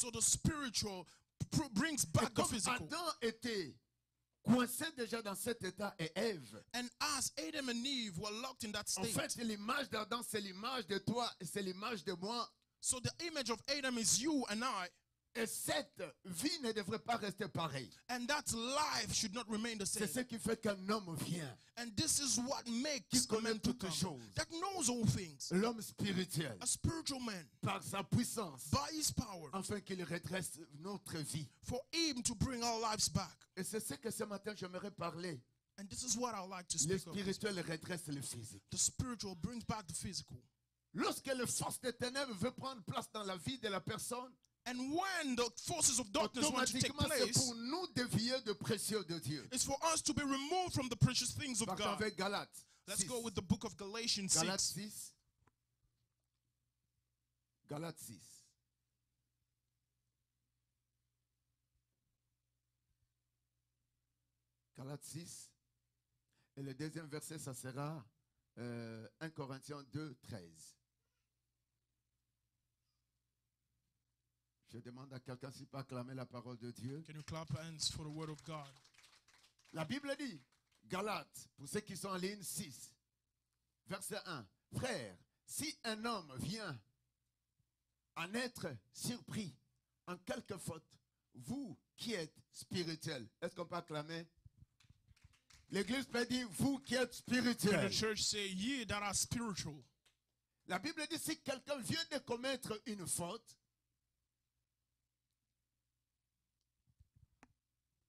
So the spiritual brings back the physical. Adam était coincé déjà dans cet état et Ève. And as Adam and Eve were locked in that En state. fait, l'image d'Adam, c'est l'image de toi et c'est l'image de moi. So the image of Adam is you and I. Et cette vie ne devrait pas rester pareille. And that life should not remain the C'est same. ce qui fait qu'un homme vient. And this is what makes Qui a connaît man to toutes come, choses. that knows all things. L'homme spirituel, A spiritual man, par sa puissance, by his power, afin qu'il redresse notre vie. for him to bring our lives back. Et c'est ce que ce matin j'aimerais parler. And this is what I would like to Le speak of. spirituel redresse le physique. The spiritual brings back the physical. Lorsque le force des ténèbres veut prendre place dans la vie de la personne, And when the forces of darkness want to take automatiquement c'est place, pour nous dévier de précieux de Dieu. it's for us to be removed from the precious things of Partons God. avec Galates. Let's 6. go with the book of Galatians Galates 6. 6. Galates 6. Galates 6. Et le deuxième verset, ça sera 1 Corinthiens 2, 13. Je demande à quelqu'un s'il peut acclamer la parole de Dieu. Can you clap hands for the word of God? La Bible dit, Galates, pour ceux qui sont en ligne 6, verset 1. Frère, si un homme vient en être surpris en quelque faute, vous qui êtes spirituel, est-ce qu'on peut acclamer? L'église peut dire, vous qui êtes Can spirituel. the church say, ye that are spiritual? La Bible dit, si quelqu'un vient de commettre une faute,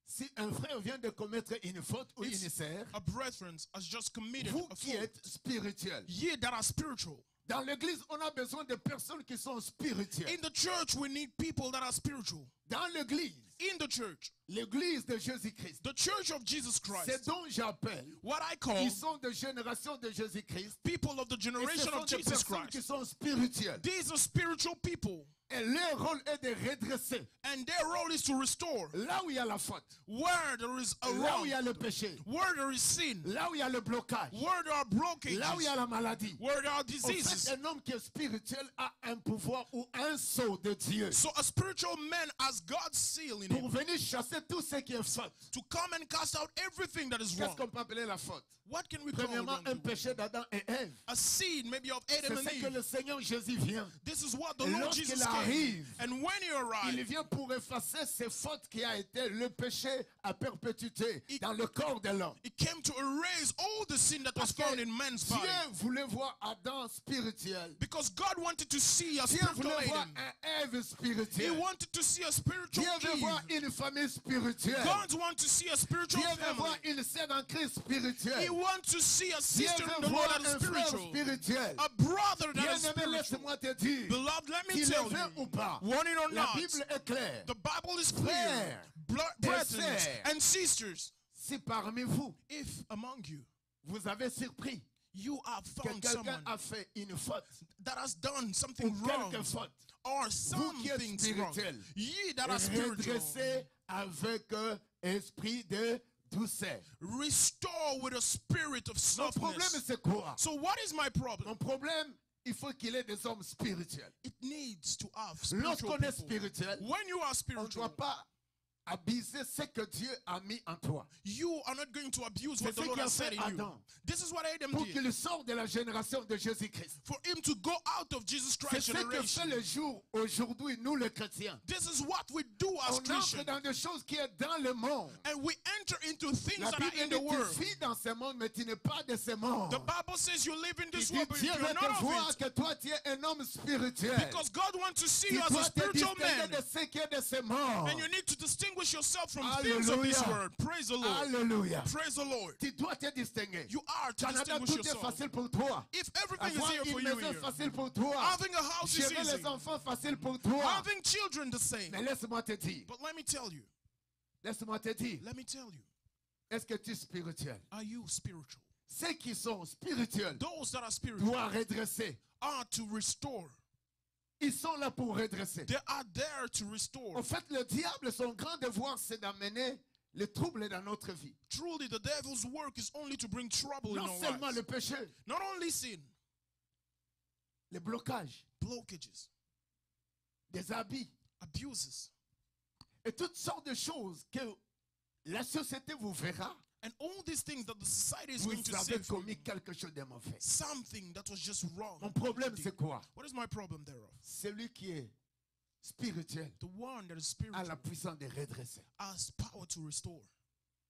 si un frère vient de commettre une faute ou une sœur, A brethren has just committed vous a qui fault. êtes spirituel. Ye that are spiritual. Dans l'église, on a besoin de personnes qui sont spirituelles. In the church, we need people that are spiritual. Dans l'église, In the church, l'église de Jésus-Christ, the church of Jesus c'est Christ, dont j'appelle, what I call ils sont de génération de Jésus-Christ, people of the et ce generation sont of des Jesus personnes qui Christ. sont spirituelles. These are spiritual people, Et leur rôle est de redresser and their role is to restore là où il y a la faute, where there is a là où il y wrong, a le péché, where there is sin, là où il y a le blocage, where there are là où il y a blockages, la maladie. where there are En fait, diseases. un homme qui est spirituel a un pouvoir ou un sceau de Dieu So a spiritual man has God's seal in pour him venir chasser tout ce qui est faute. to come and cast out everything that is Qu'est-ce wrong. qu'on peut appeler la faute? What can we call Premièrement, un wrongdoing? péché d'Adam et Ève. A seed maybe of C'est Adam and ce que Eve. le Seigneur Jésus vient. This is what the Et Lord lorsqu'il Jesus came. arrive, And when he Il arrived, vient pour effacer ces fautes qui a été le péché à perpétuité dans le corps de l'homme. he came to erase all the sin that was Parce que found in man's body. Dieu voulait voir Adam spirituel. Because God wanted to see a Dieu spiritual voulait voir Adam. un Ève He spirituel. wanted to see a spiritual Dieu veut voir Eve. une famille spirituelle. God wants to see a spiritual Dieu veut voir family. une sœur en Christ He spirituelle. wants to see a Dieu sister in veut the Lord voir that is un frère spiritual. spirituel. A brother that is Bien-aimé, spiritual. laisse-moi te dire, Beloved, let me qu'il tell le veut ou you, pas, want it or la not, Bible est claire. the Bible is clear. Frères et Brethren sœurs, and sisters, si parmi vous, if among you, vous avez surpris you have que found quelqu'un someone a fait une faute, that has done ou something wrong, quelques fautes, or vous qui êtes something's wrong, spirituel, ye that are spiritual, redressez avec esprit de douceur. restore with a spirit of Mon problème, softness. c'est quoi? So what is my problem? Mon problème, il faut qu'il ait des hommes spirituels. It needs to have spiritual Lorsqu'on est people. spirituel, When you are on ne spiritual, doit pas abuser ce que Dieu a mis en toi. you are not going to abuse C'est what ce the Lord qui a has said fait in you. Adam. This is what Adam Pour did. qu'il sorte de la génération de Jésus-Christ. For him to go out of Jesus C'est Christ's ce que fait generation. le jour aujourd'hui, nous les chrétiens. This is what we do as On entre Christians. dans des choses qui sont dans le monde. And we enter into things La that are Bible in dit the tu world. vis dans ce monde, mais tu n'es pas de ce monde. The Bible says you live in Il this dit world, but Dieu you're veut te not voir of que toi tu es un homme spirituel. it. Because God wants to see Tu you as a dois te spiritual distinguer man. de ce qui est de ce monde. And you need to distinguish yourself from things of this Alléluia. world. Praise the Lord. Alléluia. Praise the Lord. Tu dois te distinguer. You are to Canada, distinguish tout est yourself. facile pour toi. If everything is Avoir here for une you maison here, facile pour toi. having a house is Gérer easy. les enfants facile pour toi. Having children the same. Mais laisse-moi te dire. But let me tell you, Laisse-moi te dire. let me tell you, Est-ce que tu es spirituel? are you spiritual? Ceux qui sont spirituels Those that are spiritual doivent redresser. are to restore. Ils sont là pour redresser. They are there to restore. En fait, le diable, son grand devoir, c'est d'amener le trouble dans notre vie. Truly, the devil's work is only to bring trouble in Non our seulement lives. le péché, Not only sin, les blocages, blockages, des habits, abuses, et toutes sortes de choses que la société vous verra. and all these things that the society is Vous going to avez say for you, commis quelque chose de mauvais. something that was just wrong. Mon problème, c'est quoi? What is my problem thereof? Celui qui est spirituel The one that is a spiritual la puissance de redresser. has power to restore.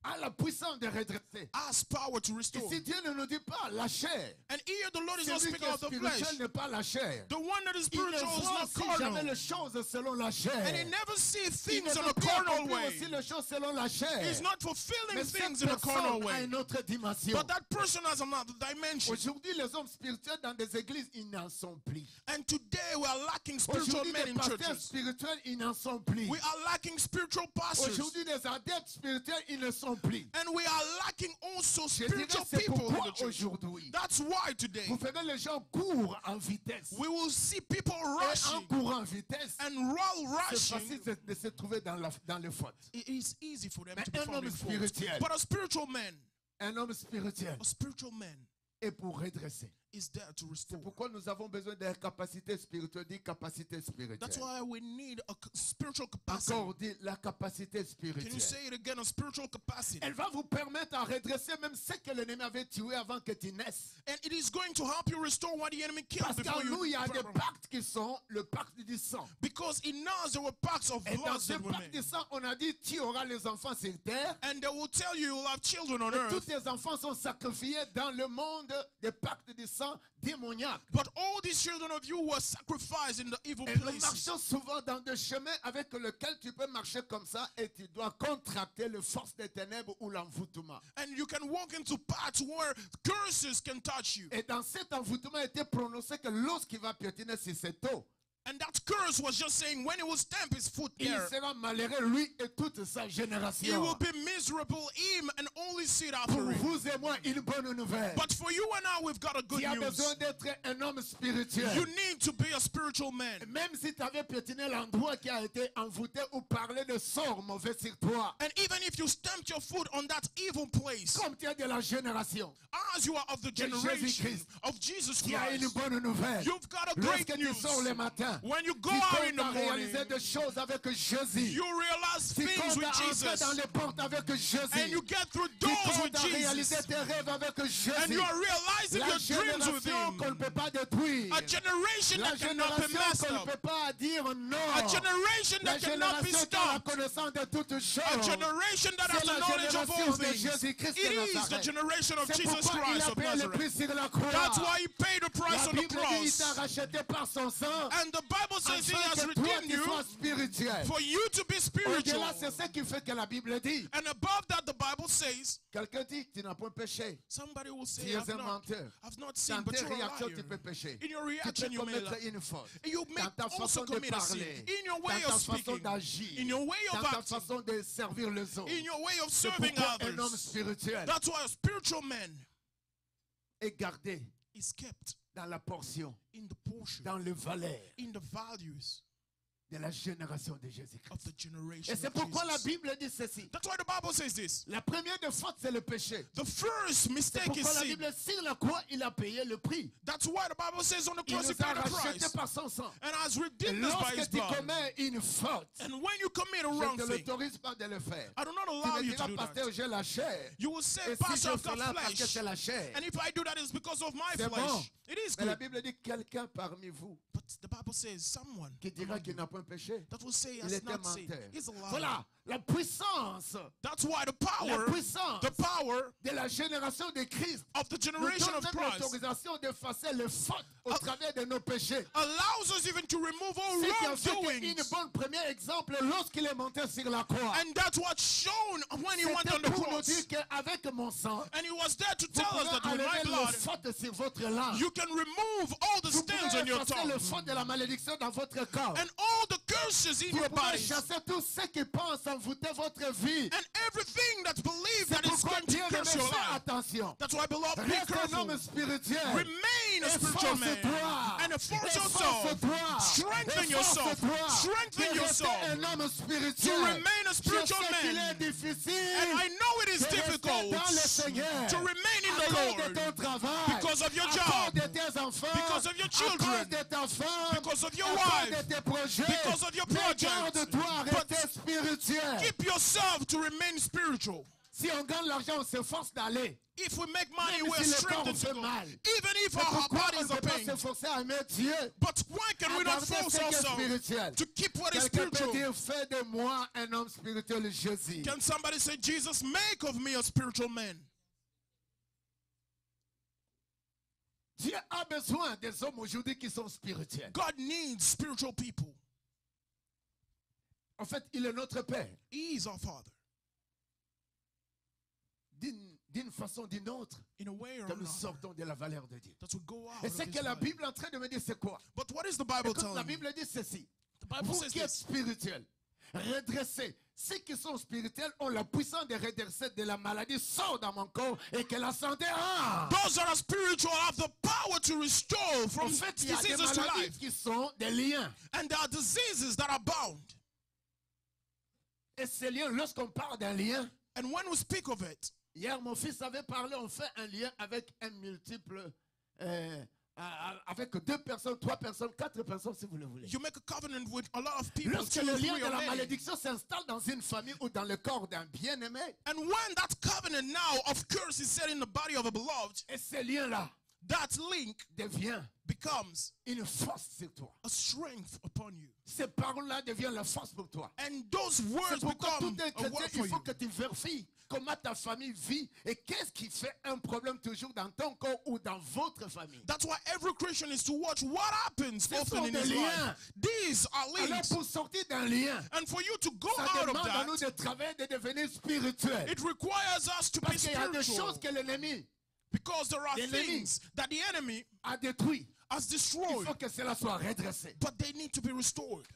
A la puissance de redresser. Has power to Et restore. si Dieu ne nous dit pas la chair, And here the Lord is not celui qui speaking est of the flesh. spirituel n'est pas la chair. The one that is Il ne spiritual is voit not aussi jamais carnal. les choses selon la chair. And he never sees Il things ne in peut a pas carnal accomplir way. aussi les choses selon la chair. He's not fulfilling Mais things cette in a carnal personne a way. une autre dimension. But that person has another dimension. Aujourd'hui, les hommes spirituels dans des églises, ils n'en sont plus. And today we are lacking spiritual Aujourd'hui, men les in pasteurs churches. spirituels, ils n'en sont plus. We are lacking spiritual pastors. Aujourd'hui, les adeptes spirituels, ils ne sont plus. And we are lacking also Je dirais, spiritual c'est people in pourquoi the church. aujourd'hui, That's why today vous verrez les gens courent en vitesse. we will see people Et en rushing courant en vitesse, and while c'est rushing. facile de se trouver dans les fautes. It is easy for them Mais to be un found homme in fault. spirituel. But a spiritual man, Un homme spirituel a spiritual man est pour redresser. is there to C'est restore. pourquoi nous avons besoin de capacité spirituelle. Dis capacité That's spirituelle. why we need a spiritual capacity. Encore dit la capacité Can you spirituelle. say it again? A spiritual capacity. Elle va vous permettre à redresser même ce que l'ennemi avait tué avant que tu naisses. And it is going to help you restore what the enemy killed Parce before qu'en nous, il y a you. des pactes qui sont le pacte du sang. Because in us there were pacts of Et dans blood ce that were pacte du made. sang, on a dit tu auras les enfants sur terre. And they will tell you you'll have children on Et tous earth. tes enfants sont sacrifiés dans le monde des pactes du sang démoniaque. But all these children of you were sacrificed in the evil Et nous places. marchons souvent dans des chemins avec lesquels tu peux marcher comme ça et tu dois contracter les forces des ténèbres ou l'envoûtement. And you can walk into paths where curses can touch you. Et dans cet envoûtement a été prononcé que lorsqu'il va piétiner sur cette eau, And that curse was just saying when he will stamp his foot il there, sera malheureux, lui et toute sa he génération. will be miserable, him and only seed Pour after him. vous et moi, une bonne nouvelle. But for you and I, we've got a good Tu as news. besoin d'être un homme spirituel. You need to be a spiritual man. Même si tu avais piétiné l'endroit qui a été envoûté ou parlé de sort mauvais sur toi, And even if you stamped your foot on that evil place, comme tu es de la génération as you are of the de generation Jésus-Christ, of Jesus tu as une Christ, bonne nouvelle. you've got a great Lorsque tu news. sors le matin, When you go tu out in comptes à the morning, réaliser des choses avec Jésus. you realize Tu things comptes with à entrer Jesus. dans les portes avec Jésus. And you get through Tu doors comptes with à réaliser Jesus. tes rêves avec And Jésus. you are realizing La your dreams with génération qu'on ne him. peut pas détruire. A generation La that cannot be génération messed qu'on ne up. peut pas dire non. A generation La that cannot be génération qui a la stopped. connaissance de toutes A choses. generation that has C'est the la knowledge of all génération de things. Jésus-Christ It de is the Nazareth. generation of C'est Jesus pourquoi il Christ a of payé le prix Nazareth. sur la croix. That's why he paid the price La on the Bible dit il t'a cross. racheté par son sang. And the Bible says he Afin has que toi redeemed tu you sois spirituel. for you to be spiritual. Au-delà, c'est ce qui fait que la Bible dit. And above that, the Bible says, Quelqu'un dit tu n'as point péché. somebody will Tu say, es I've un not menteur. sinned, Dans but tes you're a réactions, tu peux liar. pécher. In your Tu reaction, peux you may commettre lie. une faute. You may Dans ta also façon de commit a sin. parler. In your Dans way ta of façon speaking. d'agir. In your way Dans of ta acting. façon de servir les autres. In your way of C'est serving pourquoi un homme others. spirituel That's why a spiritual man est gardé is kept dans la portion, in the portion, dans le valeur in the values de la génération de of Jésus-Christ. the generation Et c'est of pourquoi la Jesus. Bible dit ceci. That's why the Bible says this. La première des fautes, c'est le péché. The first C'est mistake is pourquoi la sin. Bible, sur la croix, il a payé le prix. That's why the Bible says on the Il cross he nous a paid the rachetés price par son sang. and has Et redeemed us by his lorsque tu blood. commets une faute, And when you commit a je wrong ne te thing, l'autorise pas de le faire. I do not Tu allow me you to diras, do pasteur, that. j'ai la chair. You will say, Et si Pastor, je I've fais got là parce que flesh. c'est la chair. And if I do that, it's because of my C'est flesh. bon. It is Mais la good. Bible dit quelqu'un parmi vous But the Bible says someone qui dira qu'il n'a point péché. that will say Il has était not sinned. menteur. He's a liar. Voilà, la puissance, That's why the la power puissance de la génération de Christ of the nous generation donne of même Christ l'autorisation d'effacer les fautes au travers de nos péchés. allows us even to remove all C'est qui a fait wrongdoings. une bonne premier exemple lorsqu'il est monté sur la croix. And that's what's shown when he went C'était on the pour nous cross. dire qu'avec mon sang, And he was there to vous tell us pouvez that with my enlever les blood, fautes sur votre langue. you can remove all the Vous stains pouvez on your effacer tongue le faute de la malédiction dans votre corps. and all the curses in Vous your pouvez body. chasser tous ceux qui pensent envoûter votre vie. And everything that believes C'est that is pourquoi going to bien curse aimé, your fais life. attention. That's why, beloved, be Reste un careful. homme spirituel. Remain a spiritual man. Efforce-toi. And force yourself. Efforce-toi. Strengthen yourself. Efforce-toi. Strengthen De yourself. rester un homme spirituel. To remain a spiritual Je sais qu'il man. est difficile. And I know it is de rester difficult dans le Seigneur. to remain in À the cause de Lord ton travail. because of your À cause job, de tes enfants. because of your À cause children, de ta femme. because of your à cause wife, de tes projets. because of your Mais projects. garde-toi à But rester spirituel. keep yourself to remain spiritual. Si on gagne l'argent, on s'efforce d'aller. If we make money, Même we're si le corps strengthened to fait go. mal. Even if Mais our pourquoi on bodies ne are peut pas pain. s'efforcer à aimer Dieu? But why can we À not garder force ce qui est ourselves spirituel. to keep what is Quelqu'un peut spiritual? dire, fais de moi un homme spirituel, Jésus. Can somebody say, Jesus, make of me a spiritual man? Dieu a besoin des hommes aujourd'hui qui sont spirituels. God needs spiritual people. En fait, il est notre Père. He is our Father. D'une façon ou d'une autre, In a way or que nous another, sortons de la valeur de Dieu. that we go out Et of ce His que la life. Bible est en train de me dire, c'est quoi? But what is the Bible Écoute, la telling me? Bible dit ceci. The Bible Vous says qui êtes this. spirituels, redressez. Ceux qui sont spirituels ont la puissance de redresser de la maladie, sort dans mon corps et que la santé rentre. Those that are spiritual have the power to restore En from fait, il y a des diseases to maladies life. qui sont des liens. And there are diseases that are bound. Et ces liens, lorsqu'on parle d'un lien, And when we speak of it, hier mon fils avait parlé, on fait un lien avec un multiple, avec 2 personnes, 3 personnes, 4 personnes si vous le voulez. you make a covenant with a lot of people. Lorsque 2, le 3, lien de or la many. malédiction s'installe dans une famille ou dans le corps d'un bien-aimé, And when that covenant now of curse is set in the body of a beloved, et ce lien-là that link devient becomes une force sur toi. a strength upon you. Ces paroles-là deviennent la force pour toi. And those C'est words pourquoi tout become un a chrétien, word il for faut you. que tu vérifies comment ta famille vit et qu'est-ce qui fait un problème toujours dans ton corps ou dans votre famille. That's why every Christian is to watch what happens Ce often sont in des his liens. life. These are Alors links. pour sortir d'un lien, And for you to go ça out of demande à nous that, de travailler, de devenir spirituel. it requires us to be Parce qu'il y a des spiritual. choses que l'ennemi Because there are l'ennemi things that the enemy a détruites. has Il destroyed, faut que cela soit redressé. but they need to be restored.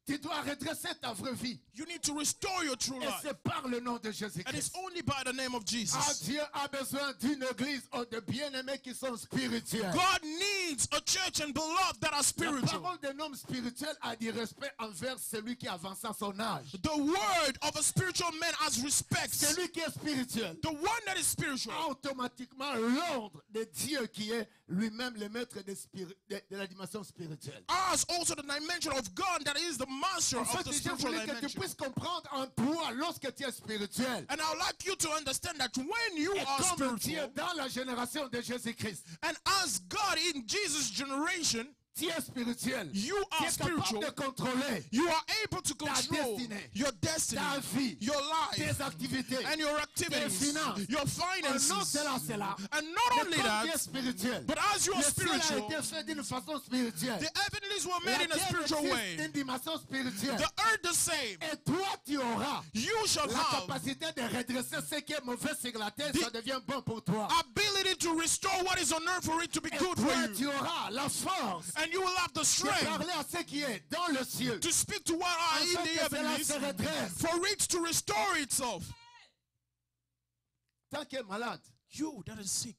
Tu dois redresser ta vraie vie. You need to restore your true Et life. c'est par le nom de And it's Jésus-Christ. only by the name of Ah, Jesus. Dieu a besoin d'une église ou de bien-aimés qui sont spirituels. God needs a church and beloved that are La spiritual. parole d'un homme spirituel a du respect envers celui qui avance à son âge. The word of a spiritual man has respect. Celui qui est spirituel The one that is spiritual a automatiquement l'ordre de Dieu qui est lui-même le maître de la dimension spirituelle. has also the dimension of God that is the master En of fait, the je spiritual voulais que tu dimension. puisses comprendre en toi lorsque tu es spirituel. And I would like you to understand that when you Et are comme Dieu spiritual, dans la génération de Jésus-Christ, and as God in Jesus' generation, tu es spirituel. you Tu are es capable spiritual. de contrôler You are able to control destinée, your destiny, ta vie, your life, tes activités. and your activities, finances. your Et non finances. cela. And not Mais only comme that, tu es spirituel, but as you are le ciel a spiritual, été fait d'une façon spirituelle. the heavenlies were La made in a terre spiritual existe way. d'une dimension spirituelle. The earth the same. Et toi, tu auras You shall la have capacité de redresser ce qui est mauvais sur la terre, ça devient bon pour toi. ability to restore what is on earth for it to be Et good for toi, you. tu auras la force And you will have the de strength parler à ce qui est dans le ciel. to speak to what are in Afin the que cela heavenlies se redresse. for it to restore itself. Tant qu'il est malade, You that is sick,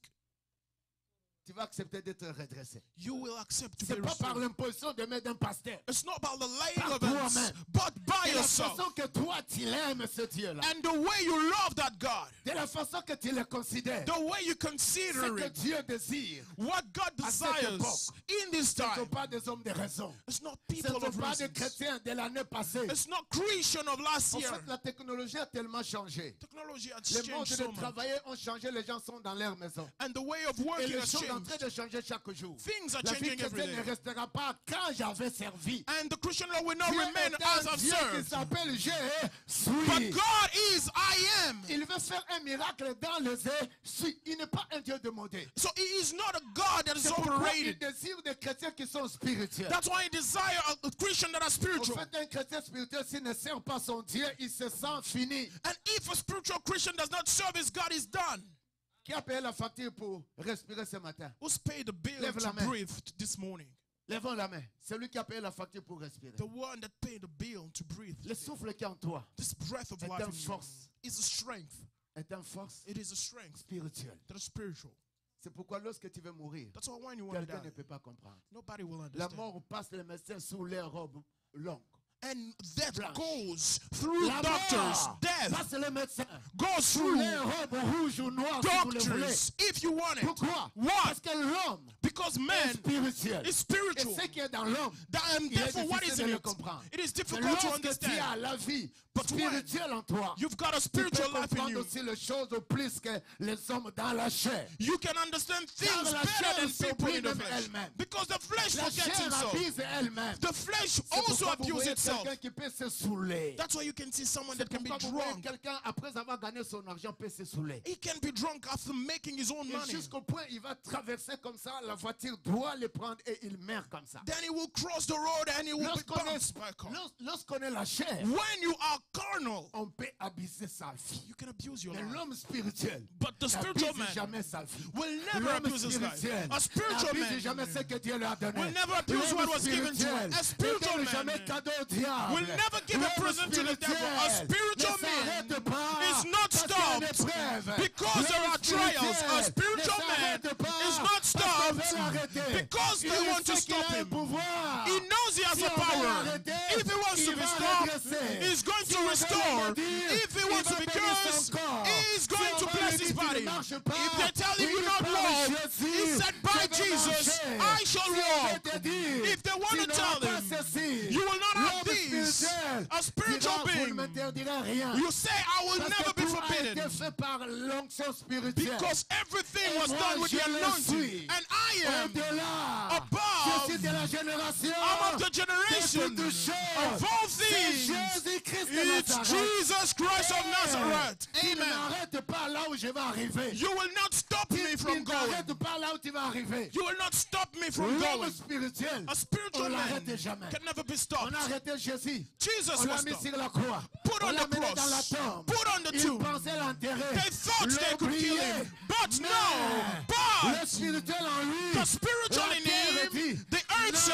tu vas accepter d'être redressé. you will accept to Ce be n'est pas par restored. l'imposition de main d'un pasteur. It's not about the laying Par of hands, toi-même. but by De la yourself. façon que toi, tu l'aimes, ce Dieu-là. And the way you love that God, De la façon que tu le considères. the way you Ce consider que it, Dieu désire. what God À cette desires époque, in this Ce ne sont time. pas des hommes de raison. It's not Ce ne people sont of pas des reasons. chrétiens de l'année passée. It's not Christian of last En year. fait, la technologie a tellement changé. Technology has Les modes changed de so much. travailler ont changé, les gens sont dans leur maison. And the way of Et working les has choses sont en train changed. de changer chaque jour. Things are La vie changing every chrétienne ne day. restera pas quand j'avais servi. And the Christian law will not Dieu remain est as un I've Dieu qui served. s'appelle Je But suis. God is I am. Il veut faire un miracle dans les airs. Il n'est pas un Dieu demandé. So he is not a God that is C'est pourquoi il operated. désire des chrétiens qui sont spirituels. That's why he desires a Christian that are En spiritual. fait, un chrétien spirituel, s'il ne sert pas son Dieu, il se sent fini. And if a spiritual Christian does not serve his God, is done. Qui a payé la facture pour respirer ce matin? Who's paid the bill Lève la to main. breathe this morning? Lèvons la main. C'est lui qui a payé la facture pour respirer. The one that paid the bill to breathe. Le souffle qui est en toi This breath of est life une in you force. is a strength. Est une force It is a strength spirituelle. that is spiritual. C'est pourquoi lorsque tu veux mourir, That's why when you want to quelqu'un ne die, peut pas comprendre. nobody will La understand. mort passe les médecins sous les robes longues. And death Blanche. goes through La doctors. mort Death passe les médecins goes sous through les robes rouges ou noires si vous le voulez. doctors if you want it. Pourquoi? Why? Parce que l'homme Because est man spirituel. is Et spiritual. ce qui est dans l'homme, And il est therefore, what is difficile in de le it? comprendre. It is Mais difficult to lorsque tu understand. as la vie But when spirituelle en toi, you've got a tu peux spiritual life in comprendre you, aussi les choses plus que les hommes dans la chair. you can understand things Car la better chair than people in s'oublie the même flesh. elle-même. Because the flesh La forgets chair himself. abuse elle-même. The flesh C'est also pourquoi vous abuses voyez itself. quelqu'un qui peut se saouler. That's why you can see someone C'est that can be pourquoi vous voyez drunk. quelqu'un, après avoir gagné son argent, peut se saouler. He can be drunk after making his own Et money. jusqu'au point, il va traverser comme ça, la voiture doit le prendre et il meurt comme ça. Then he will cross the road and he will be bumped by a car. Lorsqu'on est la chair, When you are carnal, on peut abuser sa vie. you can abuse your Mais life. l'homme spirituel But the spiritual n'abuse man jamais sa vie. will never L'homme abuse his life. spirituel A spiritual n'abuse jamais man ce que Dieu lui a donné. will never abuse what was given to him. A spiritual ne donne jamais man cadeau au diable. will never give a L'homme present to the devil. A spirituel spiritual ne s'arrête man pas is not parce qu'il y a une stopped épreuve. because there L'homme are trials. A spirituel spiritual ne man s'arrête pas is not parce qu'on stopped veut l'arrêter. because Il they want to sait qu'il stop a un him. pouvoir. He knows he has Si a on veut power. l'arrêter, If he wants to il be va stopped, redresser. he's going Si to on veut restore. le maudire, If he il wants va to be bénir son cursed, corps. he's Si going on to va bless lui his dire, tu ne body. marches pas, If they tell him oui, you not par walk, Jésus, he said, je by vais Jesus, marcher. I shall Si on veut walk. te dire, If they want tu to n'auras tell pas him, ceci, you will not have l'homme these. spirituel A spiritual dira, vous ne being, m'interdirez rien. you say, I will Parce never que be tout a été forbidden. fait par l'onction spirituelle. Because everything Et was moi, done with je the le anointing. suis. And I am Au-delà, above. je suis de la génération I'm of the de generation toutes choses. of all C'est things. Jésus-Christ de It's Nazareth. Jesus Christ of Nazareth. Tu ne Amen. m'arrêtes pas là où je vais arriver. You will not stop me Tu from ne going. t'arrêtes pas là où tu vas arriver. You will not stop me from L'homme going. spirituel, A spiritual on man l'arrête jamais. can never be On stopped. a arrêté Jésus. Jesus On l'a was mis stopped. sur la croix. Put On on l'a the mené dans la cross. tombe. Put on the Ils tomb. pensaient l'enterrer. They thought they could kill him. But no. Le But spirituel en lui. the spiritual La in terre him, dit, the earth non, say,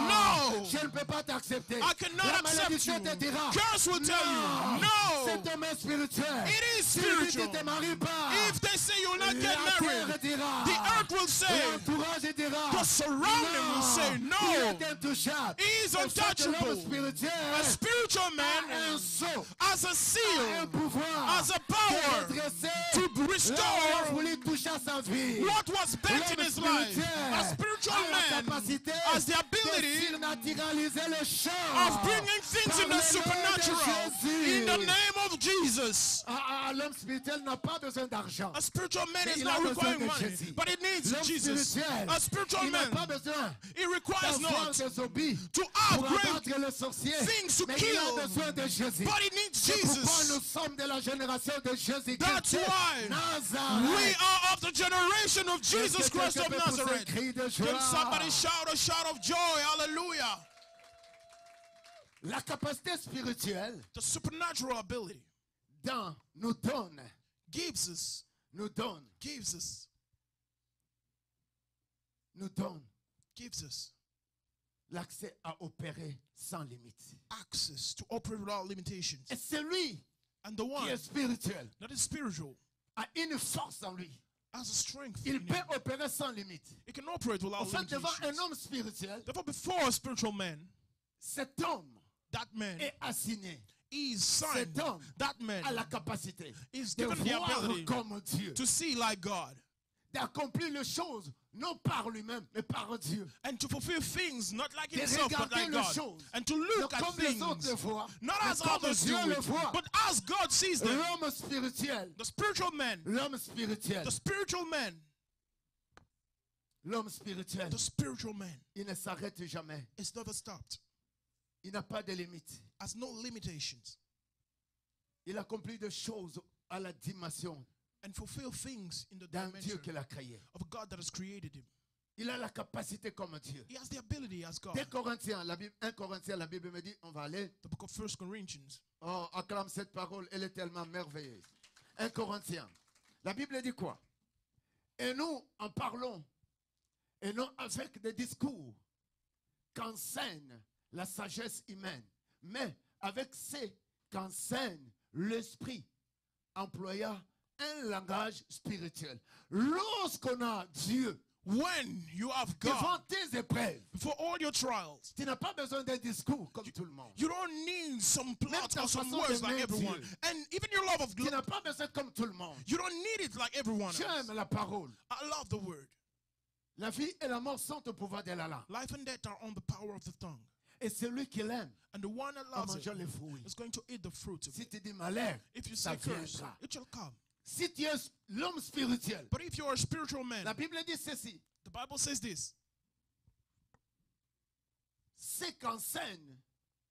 no. je ne peux pas t'accepter. I cannot La accept malédiction you. te dira, Curse will tell non, you, no. c'est un homme spirituel. It is Si tu spiritual. ne te maries pas, If they say you will not get la terre married, dira, the earth will say, l'entourage dira, the surrounding will say, il no. est intouchable. He is Pour ça que l'homme untouchable. spirituel A spiritual a un man sceau, has a a un seal, pouvoir has a de power redresser to là où on a restore voulu toucher à sa vie. what was bent in his life. A spiritual a la man capacité has the de ability surnaturaliser le champ of bringing things in the supernatural in the name of Jesus. L'homme spirituel n'a pas besoin d'argent. A spiritual man Mais is il a not besoin requiring de money, Jésus. but it needs L'homme Jesus. spirituel, A spiritual il n'a pas man, besoin he requires d'avoir not des hobbies to have pour great abattre le sorcier, things to mais il a kill, besoin de Jésus. but he needs C'est pourquoi nous Jesus. sommes de la génération de Jésus. That's why we are of the generation of Jesus Christ of Nazareth. Can somebody shout a shout of joy? Hallelujah. La capacité spirituelle The supernatural ability nous donne, gives us, nous donne, gives us, nous donne gives us l'accès à opérer sans limite. access to operate without limitations. Et celui And the qui one est spirituel that is spiritual a une force en lui. has a strength. Il in peut him. opérer sans limite. It can operate En without fait, devant un limitations. homme spirituel, Therefore, before a spiritual man, cet homme that man est assigné. is signed. Cet homme That man a la capacité is de given the voir ability comme Dieu, to see like God d'accomplir les choses, non par lui-même, mais par Dieu. and to fulfill things not like De himself but regarder like les God, choses, and to non look at comme les autres le things voient, not mais as comme others do Dieu le it, voit. but as God sees them. L'homme spirituel, The spiritual man, l'homme spirituel, the spiritual man, l'homme spirituel, the spiritual man il ne s'arrête jamais. is never stopped, Il n'a pas de limite. has no limitations, Il accomplit des choses à la dimension and fulfill things in the d'un dimension Dieu qu'il a créé. of God that has created him. Il a la capacité comme Dieu. He has the ability as God. 1 Corinthiens, la Bible me dit, on va aller. The book of 1 Corinthians. Oh, acclame cette parole, elle est tellement merveilleuse. 1 Corinthiens. La Bible dit quoi? Et nous en parlons, et non avec des discours qu'enseigne la sagesse humaine, mais avec ce qu'enseigne l'esprit, employa un langage spirituel. Lorsqu'on a Dieu, when you have devant God, tes épreuves, for all your trials, tu n'as pas besoin d'un discours comme tout le monde. you don't need some plots ta or some façon words like d'aimer everyone. Dieu. And even your love of Tu God, n'as pas besoin comme tout le monde. you don't need it like everyone Tu else. aimes la parole. I love the word. La vie et la mort sont au pouvoir de la langue. Life and death are on the power of the tongue. Et celui qui l'aime, And the one that en loves it mangeant les fruits. is going to eat the fruit of Si it. tu dis malheur, If you ça say curse, viendra. it shall come. Si tu es l'homme spirituel, But if you're a spiritual man, la Bible dit ceci. the Bible says this. C'est qu'enseigne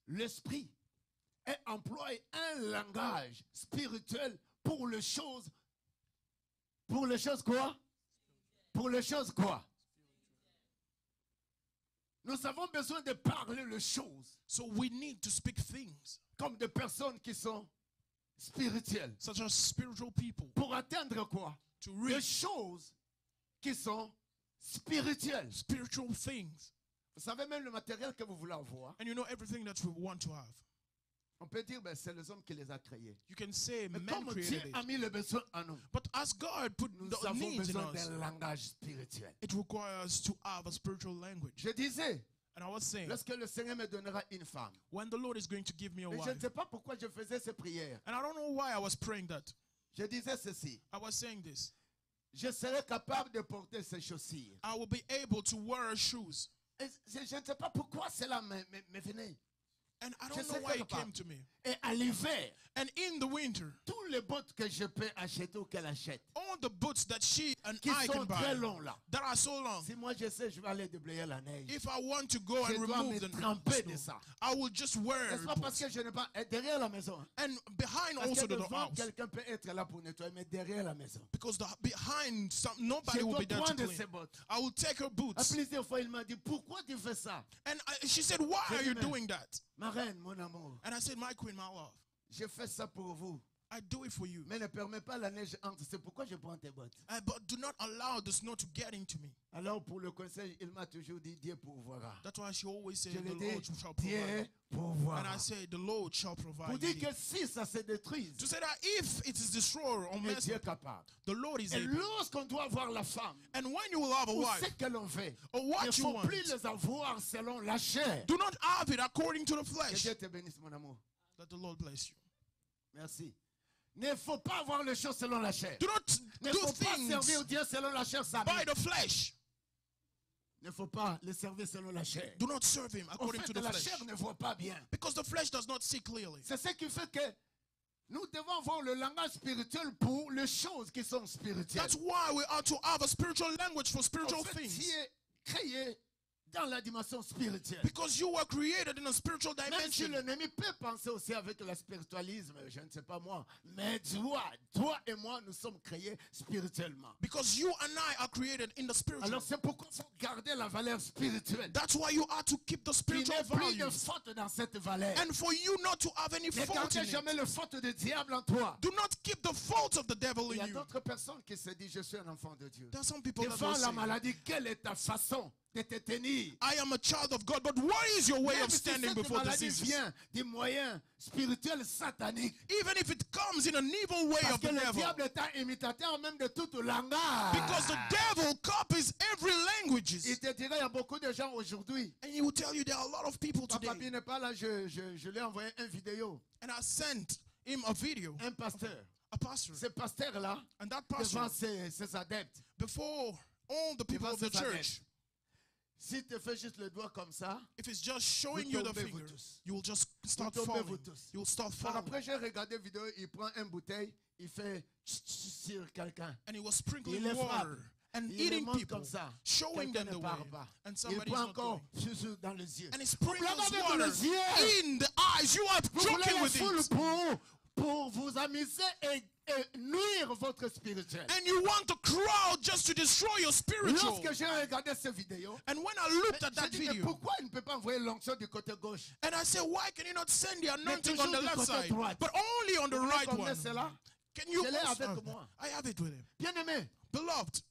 l'esprit et emploie un langage spirituel pour les choses. Pour les choses quoi? Pour les choses quoi? Nous avons besoin de parler les choses So we need to speak things comme des personnes qui sont spirituelles. such as spiritual people Pour atteindre quoi? to Les reach choses qui sont spirituelles. spiritual things. Vous savez même le matériel que vous voulez avoir. And you know everything that we want to have. On peut dire ben, c'est les hommes qui les a créés. You can say Mais man comme Dieu created a it. mis le besoin en nous, But as God put nous the avons needs in besoin us, d'un langage spirituel. it requires to have a spiritual language. Je disais, And I was saying, lorsque le Seigneur me donnera une femme, when the Lord is going to give me a et je wife, ne sais pas pourquoi je faisais ces prières. and I don't know why I was praying that. Je disais ceci, I was saying this. je serai capable de porter ces chaussures. I will be able to wear shoes. Et je ne sais pas pourquoi cela me venait. And I Je don't know sais why que it came to me. Et à l'hiver, And in the winter, tous les bottes que je peux acheter ou qu'elle achète, all the boots that she and qui I sont can très buy longs là. that are so long, Si moi je sais, je vais aller déblayer la neige. if I want to go Je and dois remove me the tremper de snow, ça. I will just wear N'est-ce pas parce boots. que je n'ai pas... Et derrière la maison. And behind Parce also que the devant, house. quelqu'un peut être là pour nettoyer, mais derrière la maison. Because behind nobody Je will dois be there to prendre clean. ses bottes. I will take her À boots. plusieurs fois, il m'a dit, pourquoi tu fais ça? And she said, why J'ai are dit, you mais- doing that? Ma reine, mon amour, And I said, my queen, my love, je fais ça pour vous. I do it for you. Mais ne permets pas la neige entre. C'est pourquoi je prends tes bottes. But do not allow the snow to get into me. Alors, pour le conseil, il m'a toujours dit, Dieu pourvoira. That's why she always said, Je the lui Lord dis, shall Dieu provide. And I pourvoira. say, the Lord shall Pour provide. dire indeed. que si ça se détruise, To say that if it is destroyed or et messed Dieu est up, capable. the Lord is Et able. lorsqu'on doit avoir la femme, And when you will have a ou wife, ce que l'on fait, or il ne what you faut want, plus les avoir selon la chair. do not have it according to the Que flesh. Dieu te bénisse, mon amour. That the Lord bless you. Merci. Ne faut pas avoir les choses selon la chair. Do not Ne do faut pas servir things Dieu selon la chair. Ça by the flesh. ne faut pas le servir selon la chair. Do not serve him En according to fait, the la flesh. chair ne voit pas bien. Because the flesh does not see clearly. C'est ce qui fait que nous devons avoir le langage spirituel pour les choses qui sont spirituelles. That's why we are to have a spiritual language for En spiritual fait, tu things. es créé dans la dimension spirituelle. Because you were created in a spiritual Même si dimension. l'ennemi peut penser aussi avec le spiritualisme, je ne sais pas moi, mais toi et moi, nous sommes créés spirituellement. Because you and I are created in the spiritual. Alors c'est pourquoi il faut garder la valeur spirituelle. That's why you are to keep the Il spiritual n'y a plus de values. faute dans cette valeur. And for you not to have any Ne fault gardez in it. jamais le faute du diable en toi. Do not keep the fault of the devil Il y in a you. d'autres personnes qui se disent, je suis un enfant de Dieu. There are some people that Devant will la say, maladie, quelle est ta façon de te tenir? I am a child of God, but what is your way Même of si standing cette before maladie diseases? vient des moyens spirituels sataniques. Even if it comes in an evil way Parce of que the le devil. diable est un imitateur même de toute langage. Because the devil copies every Il languages. te dirait, il y a beaucoup de gens aujourd'hui. And he will tell you there are a lot of people Papa today. n'est pas là, je lui ai envoyé une vidéo. And I sent him a video, Un pasteur. a pastor. Ce pasteur-là, And that devant pastor, ses adeptes, before all the people devant of the ses church, adeptes, si tu fais juste le doigt comme ça, if it's just showing Vous you the tombez, vous finger, tous. you will just start Vous tombez, falling. vous tous. You will start par falling. après j'ai regardé la vidéo, il prend une bouteille, il fait sur quelqu'un. And he was Il sprinkling les frappe. water and Il les eating montre people, comme ça. showing Quelqu'un them the ne way. parle pas. And Il somebody's prend not encore going. dans les yeux. And he Vous sprinkles regardez dans water les yeux. in the eyes. You are Vous voulez joking les with foules it. pour vous amuser et nuire votre spirituel. And you want the crowd just to destroy your spiritual. Lorsque j'ai regardé cette vidéo, And when I looked at j'ai that dit, mais video, pourquoi il ne peut pas envoyer l'onction du côté gauche? and I said, why can you not send the anointing toujours on the du left côté side, droite. but only on the Vous right comprenez one? cela? Can you Je l'ai also avec have moi. that? I have it with him. Bien-aimé, Beloved,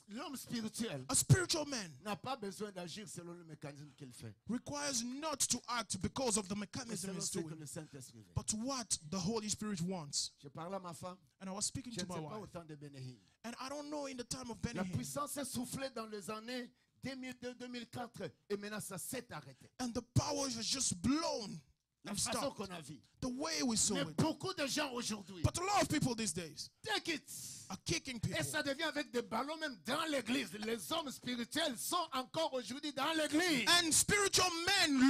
L'homme spirituel A spiritual man n'a pas besoin d'agir selon le mécanisme qu'il fait, requires not to act because of the mais mechanism selon he's ce que doing, le Saint-Esprit veut. but what the Holy Spirit wants. Je parlais à ma femme, And I was speaking je to ne my sais pas wife, au temps de Bénéhim. and I don't know in the time of La Benny puissance est soufflée dans les années 2002-2004 et maintenant ça s'est arrêté. and the power has just blown La and façon stopped. qu'on a vu. The way we saw Mais it. beaucoup de gens aujourd'hui, But a lot of people these days take it. are kicking people. Et ça devient avec des ballons même dans l'église. Les hommes spirituels sont encore aujourd'hui dans l'église. And spiritual men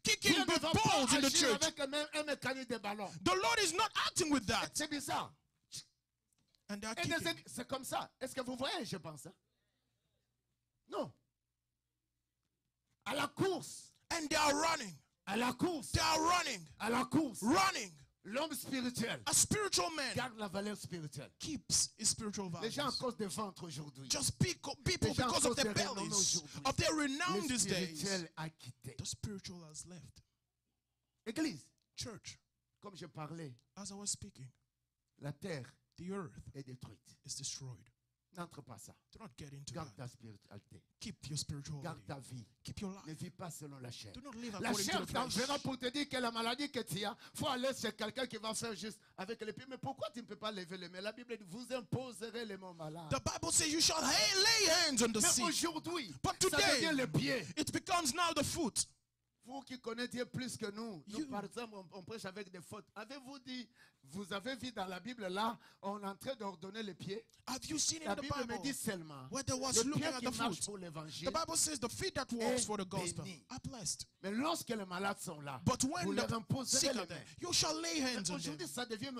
kicking Dieu ne with va balls pas in the agir church. avec un mécanisme de ballon. The Lord is not acting with that. C'est bizarre. And they are Et kicking. c'est comme ça. Est-ce que vous voyez, je pense? Hein? Non. À la course. And they are running. À la course. They are running. À la course. Running. L'homme spirituel A spiritual man garde la valeur spirituelle. keeps his spiritual Les gens à values. cause des ventres aujourd'hui. Just people Les gens à because of cause their des renommés bellies, aujourd'hui. of their renown Le these days. spirituel a quitté. The spiritual has left. Église, Church, comme je parlais, as I was speaking, la terre the earth est détruite. is destroyed. N'entre pas ça. Do not get into Garde that. ta spiritualité. Keep your spirituality. Garde ta vie. Keep your Ne life. vis pas selon la chair. Do not live La according chair to the t'enverra flesh. pour te dire que la maladie que tu as, il faut aller chez quelqu'un qui va faire juste avec les pieds. Mais pourquoi tu ne peux pas lever les mains? La Bible dit, vous imposerez les mains malades. The Bible says you shall lay hands on the Mais sick. aujourd'hui, But ça devient today, le pied. it becomes now the foot. Vous qui connaissez Dieu plus que nous, You- par exemple, on prêche avec des fautes. Avez-vous dit, vous avez vu dans la Bible là, on est en train d'ordonner les pieds? Have you seen La in the Bible me Bible dit seulement, where there was le looking pied at qui the marche foot? pour l'évangile. The Bible says the feet that walks est for the gospel béni. are blessed. Mais lorsque les malades sont là, But vous when leur the imposerez sick les are there, mains. you shall lay hands on them. Aujourd'hui, ça devient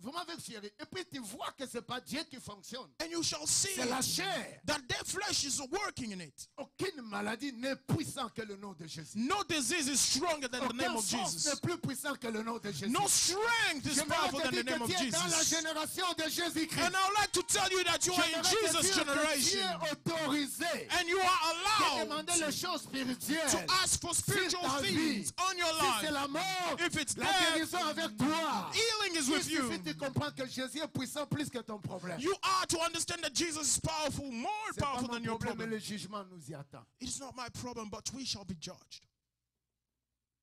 vraiment avec fierté. Et puis tu vois que c'est pas Dieu qui fonctionne. And you shall see C'est la chair. that their flesh is working in it. Aucune maladie n'est puissante que le nom de Jésus. No disease is stronger than the name Aucune of force Jesus. n'est plus puissant que le nom de Jésus. No strength is powerful than the name of tu es dans la Jesus. génération de Jésus-Christ. And I would like to tell you that you are in Jesus' Tu generation. es autorisé And you are de allowed demander les choses spirituelles. to ask for spiritual ta vie. things on your Si c'est life. la mort, If it's la death, guérison avec toi. healing is Il with you. suffit de comprendre que Jésus est puissant plus que ton problème. You are to understand that Jesus is powerful, more C'est pas powerful mon than your problème, mais problem. le jugement nous y attend. It is not my problem, but we shall be judged.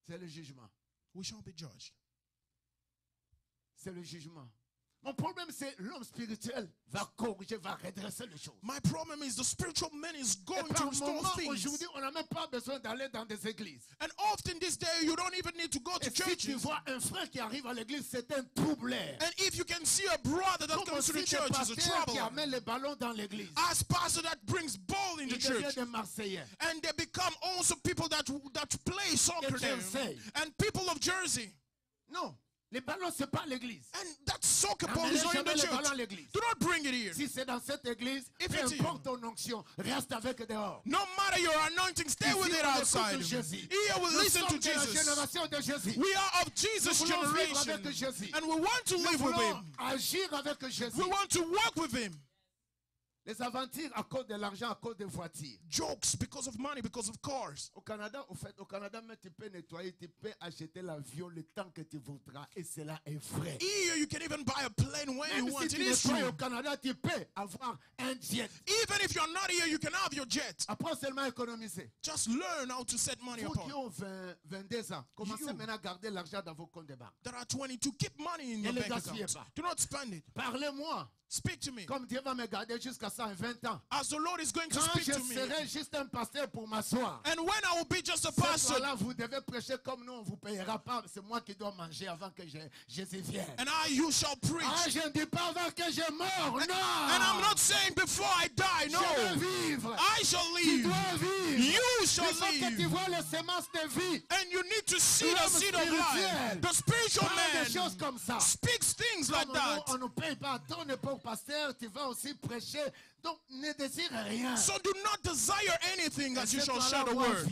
C'est le jugement. We shall be judged. C'est le jugement. Mon problème, c'est l'homme spirituel va corriger, va redresser les choses. My problem is the spiritual man is Et going to par restore moment, things. aujourd'hui, on n'a même pas besoin d'aller dans des églises. And often this day, you don't even need to go to Et si tu churches. vois un frère qui arrive à l'église, c'est un troubleur. And if you can see a brother that Comme comes to aussi the des church, is a pasteurs qui trouble. amènent les ballons dans l'église. As pastor that brings ball in the Ils deviennent church. des Marseillais. And they become also people that play soccer there. Jersey. And people of Jersey. Non, les ballons, c'est pas l'église. And that soccer ball N'amenez is not in jamais the les ballons à church. l'église. Do not bring it here. Si c'est dans cette église, If peu it's in- importe ton onction, reste avec dehors. No matter your anointing, stay Ici, with it on écoute outside. Jésus. Here we Nous listen sommes to de la Jesus. génération de Jésus. We are of Jesus' Nous voulons vivre generation. avec Jésus. And we want to Nous live with voulons him. agir avec Jésus. We want to work with him. Les aventures à cause de l'argent, à cause des voitures. Jokes because of money, because of cars. Au Canada, même tu peux nettoyer, tu peux acheter l'avion le temps que tu voudras. Et cela est vrai. Here you can even buy a plane when you Même want. si It tu is nettoies true. au Canada, tu peux avoir un jet. Even if you're not here, you can have your jet. Apprends seulement à économiser. Just learn how to set money Vous qui apart. ont 22 ans, commencez You. maintenant à garder l'argent dans vos comptes de banque. That are 22, keep money in Ne your les bank gaspillez account. pas. Do not spend it. Parlez-moi. Speak to me. Comme Dieu va me garder jusqu'à 120 ans. As the Lord is going to Quand speak je to me. serai juste un pasteur pour m'asseoir. And when I will be just a Cette pastor, fois-là, vous devez prêcher comme nous, on ne vous payera pas. C'est moi qui dois manger avant que Jésus vienne. and you shall Ah, preach. je ne dis pas avant que je mort. Non. And I'm not saying before I die, Je vais no. vivre. I shall Tu live. dois vivre. You Il shall faut que tu live. vois les semences de vie. And you need to see the L'homme seed of spirituel life. The spiritual Parle des choses man comme ça. speaks things like Comme nous, that. on ne paye pas. Ton époque pasteur, tu vas aussi prêcher. Donc, ne désire rien. So do not desire anything as you shall share the word.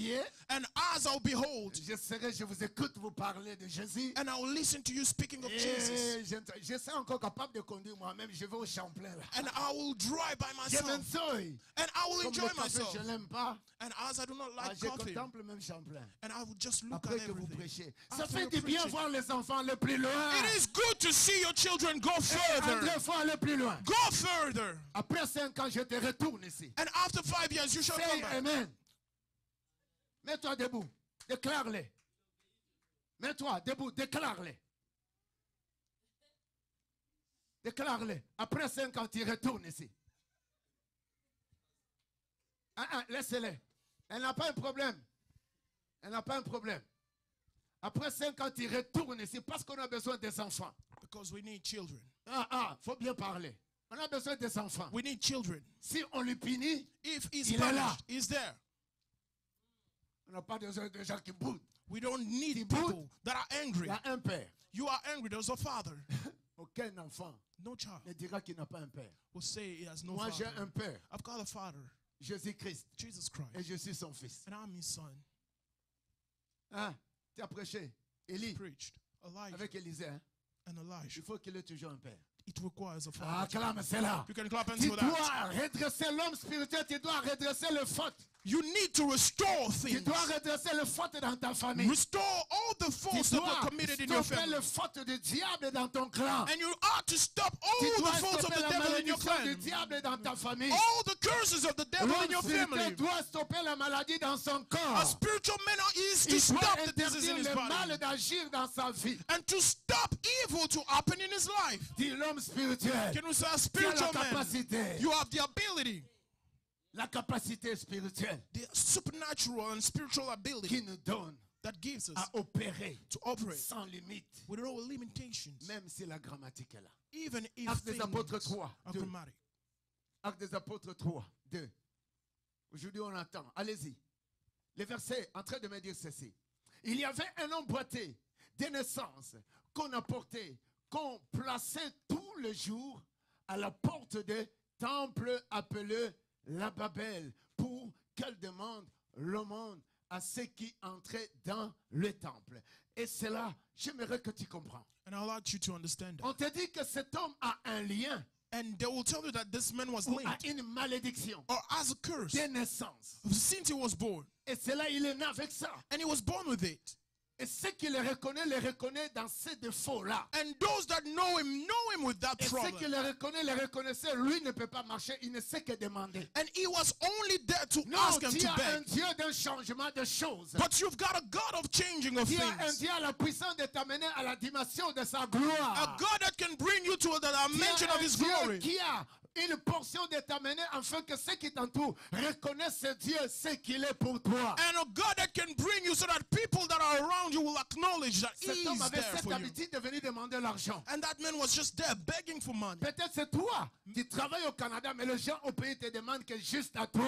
And as I'll behold, Je vous écoute vous parler de Jésus. and I will listen to you speaking of Jesus. Et je suis encore capable de conduire moi-même. Je vais au Champlain. Là. And I will drive by Je myself. m'ensoille. And I will Comme enjoy le café, myself. je ne l'aime pas. And as I do not Ah, like je coffee, contemple même Champlain. and I will just look Après at que vous everything. prêchez. Ça After fait you du bien preaching. voir les enfants les plus loin. It is good to see your children, go Et further. André, faut aller plus loin. Go further. Après 5 ans, je te retourne ici. And after 5 years, you shall come Say back. amen. Mets-toi debout. Déclare-les. Mets-toi debout. Déclare-les. Déclare-les. Après 5 ans, tu retournes ici. Laisse-les. Elle n'a pas un problème. Elle n'a pas un problème. Après 5 ans, tu retournes ici parce qu'on a besoin des enfants. Because we need children. Faut bien parler. On a besoin des enfants. We need children. Si on lui punit, If he's il est là. punished, he's there. On n'a pas besoin de gens qui boudent. We don't need Qui people boudent. that are Il angry. y a un père. You are angry, there's a father. Aucun enfant No child ne dira qu'il n'a pas un père. will say he has no Moi, j'ai father. un père, I've got a father, Jésus-Christ, Jesus et Christ, je suis son fils. and I'm his son. Tu as prêché, Élie, Preached Elijah avec Élisée. and Il Elisha. faut qu'il ait toujours un père. It requires a father. Acclame cela. You can clap hands Tu for dois that. redresser l'homme spirituel, tu dois redresser le faute. You need to restore Tu things. dois redresser le faute dans ta famille. Restore all the Tu faults that were dois committed in your stopper family. le faute du diable dans ton clan. And you ought to stop Tu all dois the faults of stopper the la devil in your malédiction du clan. diable dans ta famille. All the curses of the devil in L'homme your spirituel family. doit stopper la maladie dans son corps. A spiritual man is to Il doit stop the disease in interdire his le mal body. d'agir dans sa vie. And to stop evil to happen in his life. Dis l'homme spirituel. Can we say a Tu as la spiritual man? capacité. You have the ability, La capacité spirituelle the supernatural and spiritual ability qui nous donne that gives us à opérer to operate sans limite. with no limitations, Même si la grammatique est là. even if Actes des apôtres things 3, are 2. dramatic. Actes des apôtres 3, 2. Aujourd'hui, on attend. Allez-y. Les versets en train de me dire ceci. Il y avait un homme boité de naissance qu'on apportait, qu'on plaçait tous les jours à la porte des temples appelés la Babel pour qu'elle demande l'aumône à ceux qui entraient dans le temple. Et c'est là, j'aimerais que tu comprends. And I'd like you to understand that. On te dit que cet homme a un lien And they will tell you that this man was ou a linked une malédiction or as a curse de naissance. since he was born. Et c'est là, il est né avec ça. And he was born with it. Et ceux qui le reconnaissent dans ces défauts-là. And those that know him with that Et ceux qui problem. le reconnaissaient, lui ne peut pas marcher, il ne sait que demander. And he was only there to Non, ask and tu to as un beg. Dieu d'un changement de choses. But you've got a God of changing of Tu as un things. Dieu à la puissance de t'amener à la dimension de sa A gloire. God that can bring you to the Tu dimension as of un his Dieu glory. qui a une portion de t'amener afin que ceux qui t'entourent reconnaissent ce Dieu, ce qu'il est pour toi. And a God that can bring you so that people that are around you will acknowledge that Cet he homme is avait there cette for you. habitude de venir demander l'argent. And that man was just there begging for money. Peut-être c'est toi. Tu travailles au Canada, mais les gens au pays te demandent que juste à toi.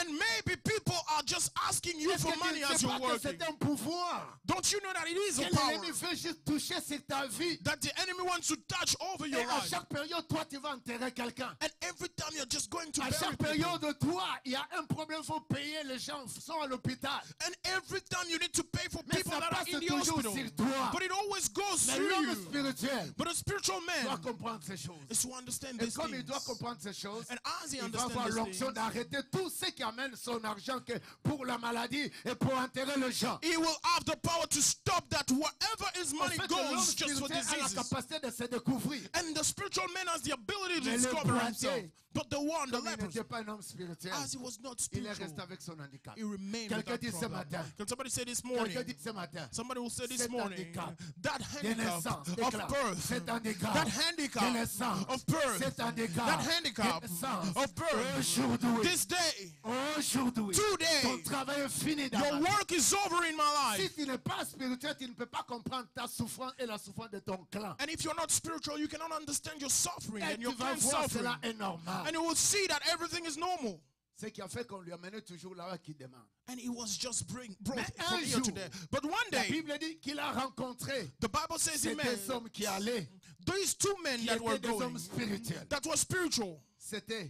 And maybe people are just asking you Est-ce for que tu money ne as sais you're pas que c'est working. un pouvoir? Don't you know that it is Que a power l'ennemi veut juste toucher sur ta vie. that the enemy wants to touch over Et your à life? chaque période, toi, tu vas enterrer quelqu'un. And every time you're just going to À bury chaque people. période, toi, il y a un problème, il faut payer, les gens sont à l'hôpital. And every time you need to pay for Mais people ça that are passe in the toujours hospital. sur toi. But it always goes Mais through l'homme you. spirituel But a spiritual doit man comprendre ces choses. is to understand Et these comme il doit things. comprendre ces choses, And as he il va avoir understands these l'onction things, d'arrêter tout ce qui amène son argent que pour la maladie et pour enterrer les gens. he will have the power to stop that wherever his En money fait, l'homme goes just for spirituel a la diseases. capacité de se découvrir. And the spiritual man has the ability to Mais le discover boitier, himself. But the one, the Comme il leper, n'était pas un homme spirituel, as he was not il est spiritual, resté avec son handicap. he remained with Quelqu'un that dit ce problem. matin. Can somebody say this Quelqu'un morning? dit ce matin. Somebody will say this Cet morning handicap that de handicap naissance, of déclare. birth, Cet handicap that de handicap naissance, of birth, cet handicap that handicap de naissance, of birth, aujourd'hui, this day, aujourd'hui, today, ton travail est fini dans your ma vie. work is over in my Si life. tu n'es pas spirituel, tu ne peux pas comprendre ta souffrance et la souffrance de ton clan. And if you're not spiritual, you cannot understand your suffering Et and your tu vas clan's voir suffering. cela est normal. And you will see that everything is normal. Ce qui a fait qu'on lui amenait toujours là-bas qui demande. And he was just brought Mais from un here to jour, there. But one La day, Bible dit qu'il a rencontré the Bible says he ces met deux hommes qui allaient, these two men qui that were étaient des hommes going, spirituels. that were spiritual. C'était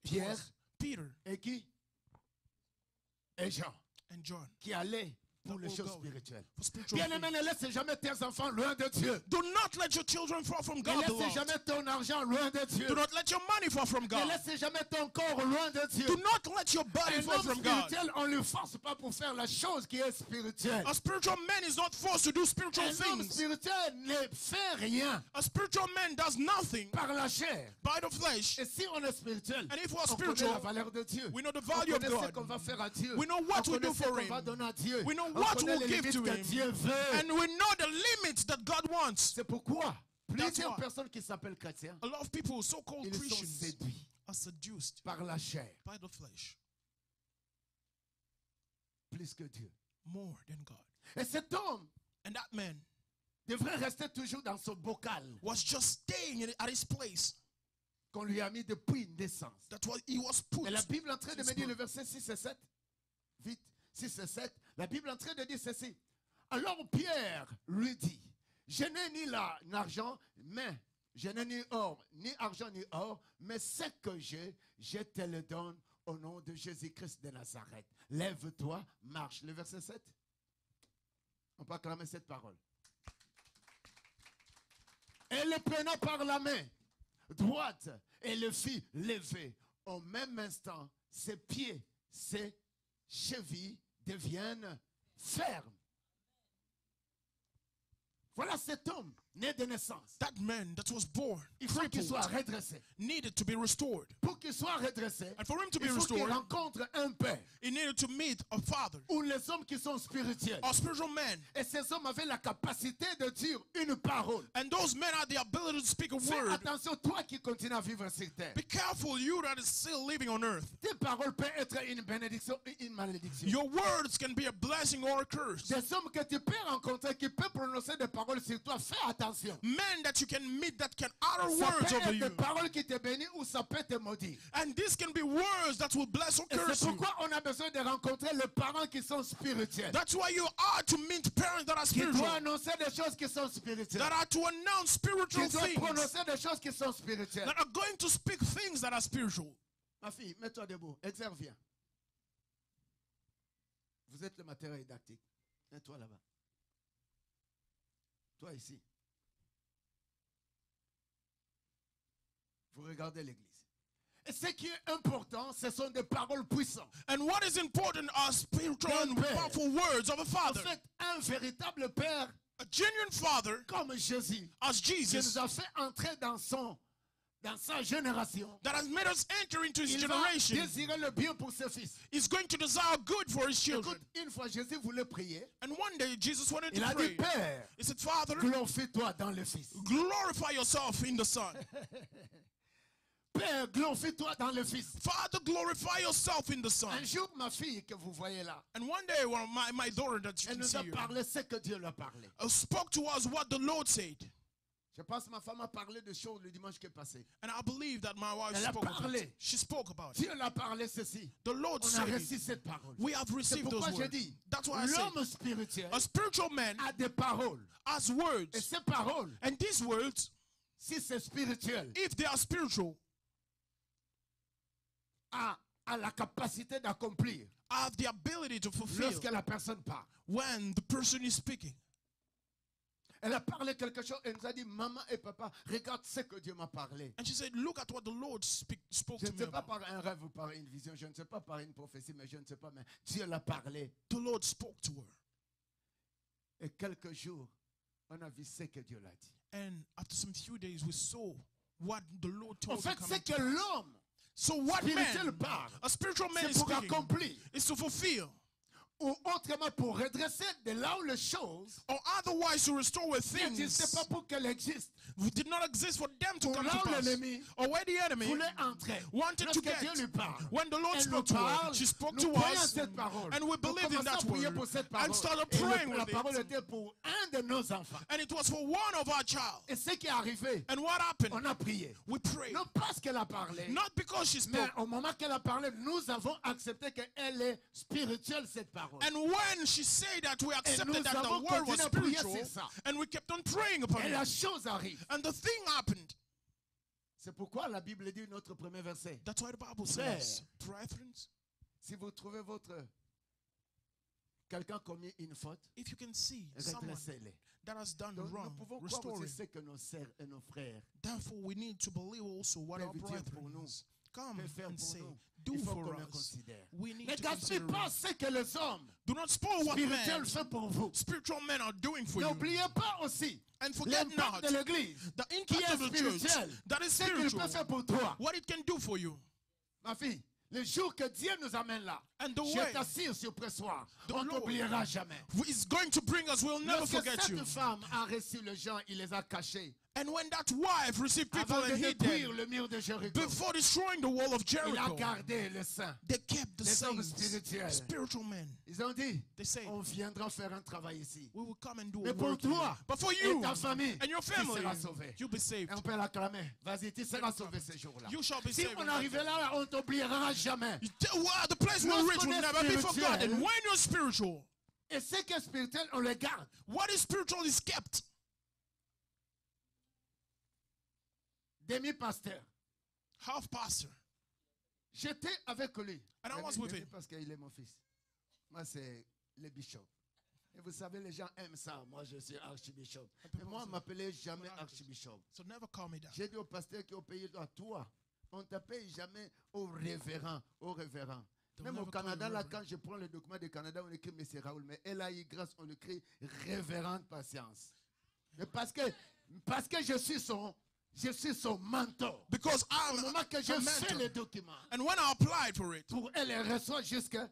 It Pierre was Peter et qui? Et Jean, and John qui allaient pour les will choses go spirituelles. for spiritual Bien-aimé, things. ne laisse jamais tes enfants loin de Dieu. Do not let your children fall from Ne God, laisse beloved. jamais ton argent loin de Dieu. Do not let your money fall from Ne God. laisse jamais ton corps loin de Dieu. Do not let your body Un fall homme from God. spirituel, on ne le force pas pour faire la chose qui est spirituelle. A spiritual man is not forced to do spiritual Un homme things. spirituel ne fait rien A spiritual man does nothing par la chair. by the flesh. Et si on est spirituel, And if we are on connaît la spiritual, valeur de Dieu. we know the On value of connaît ce God. qu'on va faire à Dieu. We know what On we do connaît ce for qu'on va Him. donner à Dieu. We know On what connaît we'll les give limites to que Him. Dieu veut. And we know the limits that God wants. C'est pourquoi That's plusieurs why. personnes qui s'appellent chrétiens, A lot of people, so-called ils sont Christians, séduits are seduced par la chair by the flesh plus que Dieu. more than God. Et cet homme And that man devrait rester toujours dans son bocal was just staying at his place. qu'on lui a mis depuis naissance. That was he was put. Et la Bible est en train de me His dire le birth. verset 6 et 7. Vite, 6 et 7. La Bible est en train de dire ceci. Alors Pierre lui dit, je n'ai ni l'argent, mais je n'ai ni or, ni argent, ni or, mais ce que j'ai, je te le donne au nom de Jésus-Christ de Nazareth. Lève-toi, marche. Le verset 7. On peut acclamer cette parole. Et le prenant par la main droite et le fit lever. Au même instant, ses pieds, ses chevilles deviennent fermes. Voilà cet homme né de naissance. That man that was born Il faut qu'il soit crippled redressé. needed to be restored. Pour qu'il soit redressé, And for him to be il faut qu'il restored, rencontre un père he needed to meet a father, ou les hommes qui sont spirituels. a spiritual man. Et ces hommes avaient la capacité de dire une parole. And those men had the ability to speak a Fais word. attention, toi qui continues à vivre sur terre. Be careful, you that is still living on earth. Tes paroles peuvent être une bénédiction et une malédiction. Your words can be a blessing or a curse. Des hommes que tu peux rencontrer qui peuvent prononcer des paroles sur toi, fais attention. Men that you can meet that can utter Ça words peut over être you. des paroles qui te bénissent ou ça peut te maudire. And this can be words that will bless or Et curse c'est you. pourquoi on a besoin de rencontrer les parents qui sont spirituels. That's why you are to meet parents that are Qui doivent spiritual, annoncer des choses qui sont spirituelles. that are to announce spiritual Qui doivent things, prononcer des choses qui sont spirituelles. that are going to speak things that are spiritual. Ma fille, mets-toi debout. Exerce, viens. Vous êtes le matériel didactique. Mets-toi là-bas. Toi ici. Vous regardez l'église. Et ce qui est important, ce sont des paroles puissantes. And what is important are spiritual and powerful words of a En father. fait, un véritable père A genuine father, comme Jésus, as qui Jesus, nous a fait entrer dans sa génération. that has made us enter into his Il va generation, désirer le bien pour ses fils. is going to desire good for his children. Écoute, une fois Jésus voulait prier, And one day Jesus wanted il to a dit, pray. Père, He said, Father, glorifie-toi dans le Fils. glorify yourself in the Son. Père, glorifie-toi dans le Fils. Father, glorify yourself in the Son. Un jour, ma fille que vous voyez là, And one day, well, my daughter that you elle can nous see a here, parlé ce que Dieu lui a parlé. spoke to us what the Lord said. Je pense que ma femme a parlé de choses le dimanche qui est passé. And I believe that my wife Elle a spoke about parlé. it. She spoke about it. Dieu l'a parlé ceci. The Lord On a said reçu it. cette parole. We have C'est received those pourquoi j'ai words. dit, That's why I say, l'homme spirituel a spiritual man a des paroles. has Et words. ces paroles, And these words, si c'est spirituel, if they are spiritual, a la capacité d'accomplir have the ability to fulfill lorsque la personne parle. when the person is speaking. Elle a parlé quelque chose et nous a dit, maman et papa, regarde ce que Dieu m'a parlé. And she said, look at what the Lord spoke Je to ne me sais pas about. par un rêve ou par une vision, je ne sais pas par une prophétie, mais je ne sais pas, mais Dieu l'a parlé. The Lord spoke to her. Et quelques jours, on a vu ce que Dieu l'a dit. And after some few days, we saw what the Lord En told fait, her. c'est que l'homme So what spirituel man, parle, a spiritual man c'est is pour speaking, accomplir. is to fulfill. Ou autrement, pour redresser de là où les choses Or otherwise to restore where n'existent things pas pour qu'elles existent. did not exist for them to Pour come là to où pass. l'ennemi Or where the enemy voulait entrer. wanted to Lorsque get. Dieu lui parle, When the Lord elle spoke nous to her, parle, she spoke nous to croyons us, cette parole. and we Nous believed in commençons that à prier word, pour cette and parole. started Et praying la with parole it. était pour un de nos enfants. And it was for one of our child. Et ce qui est arrivé, And what happened? on a prié. We prayed. Non parce qu'elle a parlé, Not because she mais spoke. au moment qu'elle a parlé, nous avons accepté qu'elle est spirituelle, cette parole. And when she said that, we accepted nous that the avons word was continué à prier spiritual, sur ça. and we kept on praying upon Et la it. chose arrive. And the thing happened. C'est pourquoi la Bible dit notre premier verset. That's why the Bible Frères. says, brethren, Si vous trouvez votre quelqu'un commis une faute, if you can see someone redressez-les. that has done Donc, nous wrong, pouvons croire restore aussi him. ce que nos sœurs et nos frères Therefore, we need to believe also what peuvent our dire brethren pour nous, come peuvent faire and pour say, nous. do Il faut for qu'on le us. considère. We need Ne to gaspillez consider pas it. ce que les hommes Do not spoil what spirituels men, font pour vous. spiritual men are doing for you. N'oubliez pas aussi And forget l'impact not de l'église the qui impact est of the church spirituel. that is Ce qu'il spiritual, peut faire pour toi. what it can do for you. Ma fille, le jour que Dieu nous amène là, And the je way t'assure sur pressoir, the on ne Lord t'oubliera jamais. is going to bring us, we'll never Lorsque forget you. cette femme a reçu les gens, il les a cachés. And when that wife received people Avant de and hid détruire them, le mur de Jéricho, before destroying the wall of il a Jericho, gardé les saints. they kept the Les hommes saints, spirituels. spiritual men. Ils ont dit, They say, on viendra faire un travail ici. we will come and do Mais a pour work toi here. But for et you ta famille, and your tu family, seras sauvé. you'll be saved. Et on peut l'acclamer. Vas-y, tu seras sauvé ce jour-là. You shall be Si saved. on arrive là, on ne t'oubliera jamais. The place we'll reach will never be forgotten. When you're spiritual, Et ce qui est spirituel, on le garde. what is spiritual is kept. Demi-pasteur. Half pastor. J'étais avec lui. And I was with him. Parce qu'il est mon fils. Moi, c'est le bishop. Et vous savez, les gens aiment ça. Moi, je suis archbishop. Mais moi, on ne m'appelait jamais archbishop. So never call me that. J'ai dit au pasteur qui est au pays, à toi, on ne t'appelle jamais au révérend. Au révérend. Même au Canada, là, quand je prends le document du Canada, on écrit M. Raoul. Mais LAI, grâce, on écrit révérende patience. Mais parce que je suis son mentor. Because Au I'm moment que je a fais mentor. le document, And when I applied for it, pour elle, elle reçoit jusqu'à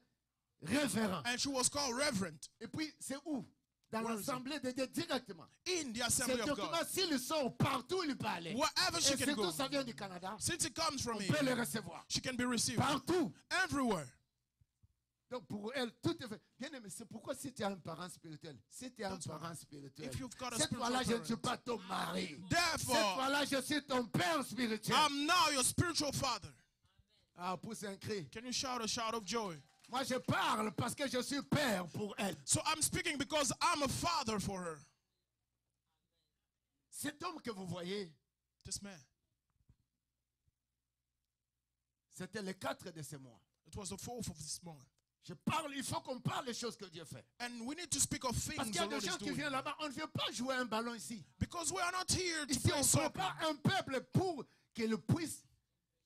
révérend. and she was called reverend Et puis, c'est où? Dans Where is l'Assemblée de Dieu directement. in the Ce assembly of document, God. s'il sort partout, il peut aller. Wherever she Et can go. surtout, ça vient du Canada. Since it comes from On me, peut le recevoir. she can be received Partout. everywhere. Donc pour elle, tout est fait. Bien aimé, c'est pourquoi si tu es un parent spirituel, si tu es un parent spirituel, If you've got a cette fois-là, je ne suis spiritual pas ton mari. Cette Therefore, fois-là, je suis ton père spirituel. I'm now your spiritual father. Ah, pousse un cri. Can you shout a shout of joy? Moi, je parle parce que je suis père pour elle. So I'm speaking because I'm a father for her. Cet homme que vous voyez, This man. c'était le 4 de ce mois. It was the 4th of this month. Je parle, il faut qu'on parle des choses que Dieu fait. And we need to speak of Parce things qu'il y a the des Lord gens is qui doing. viennent là-bas, on ne vient pas jouer un ballon ici. Because we are not here to Ici, play on soccer. prépare un peuple pour qu'il puisse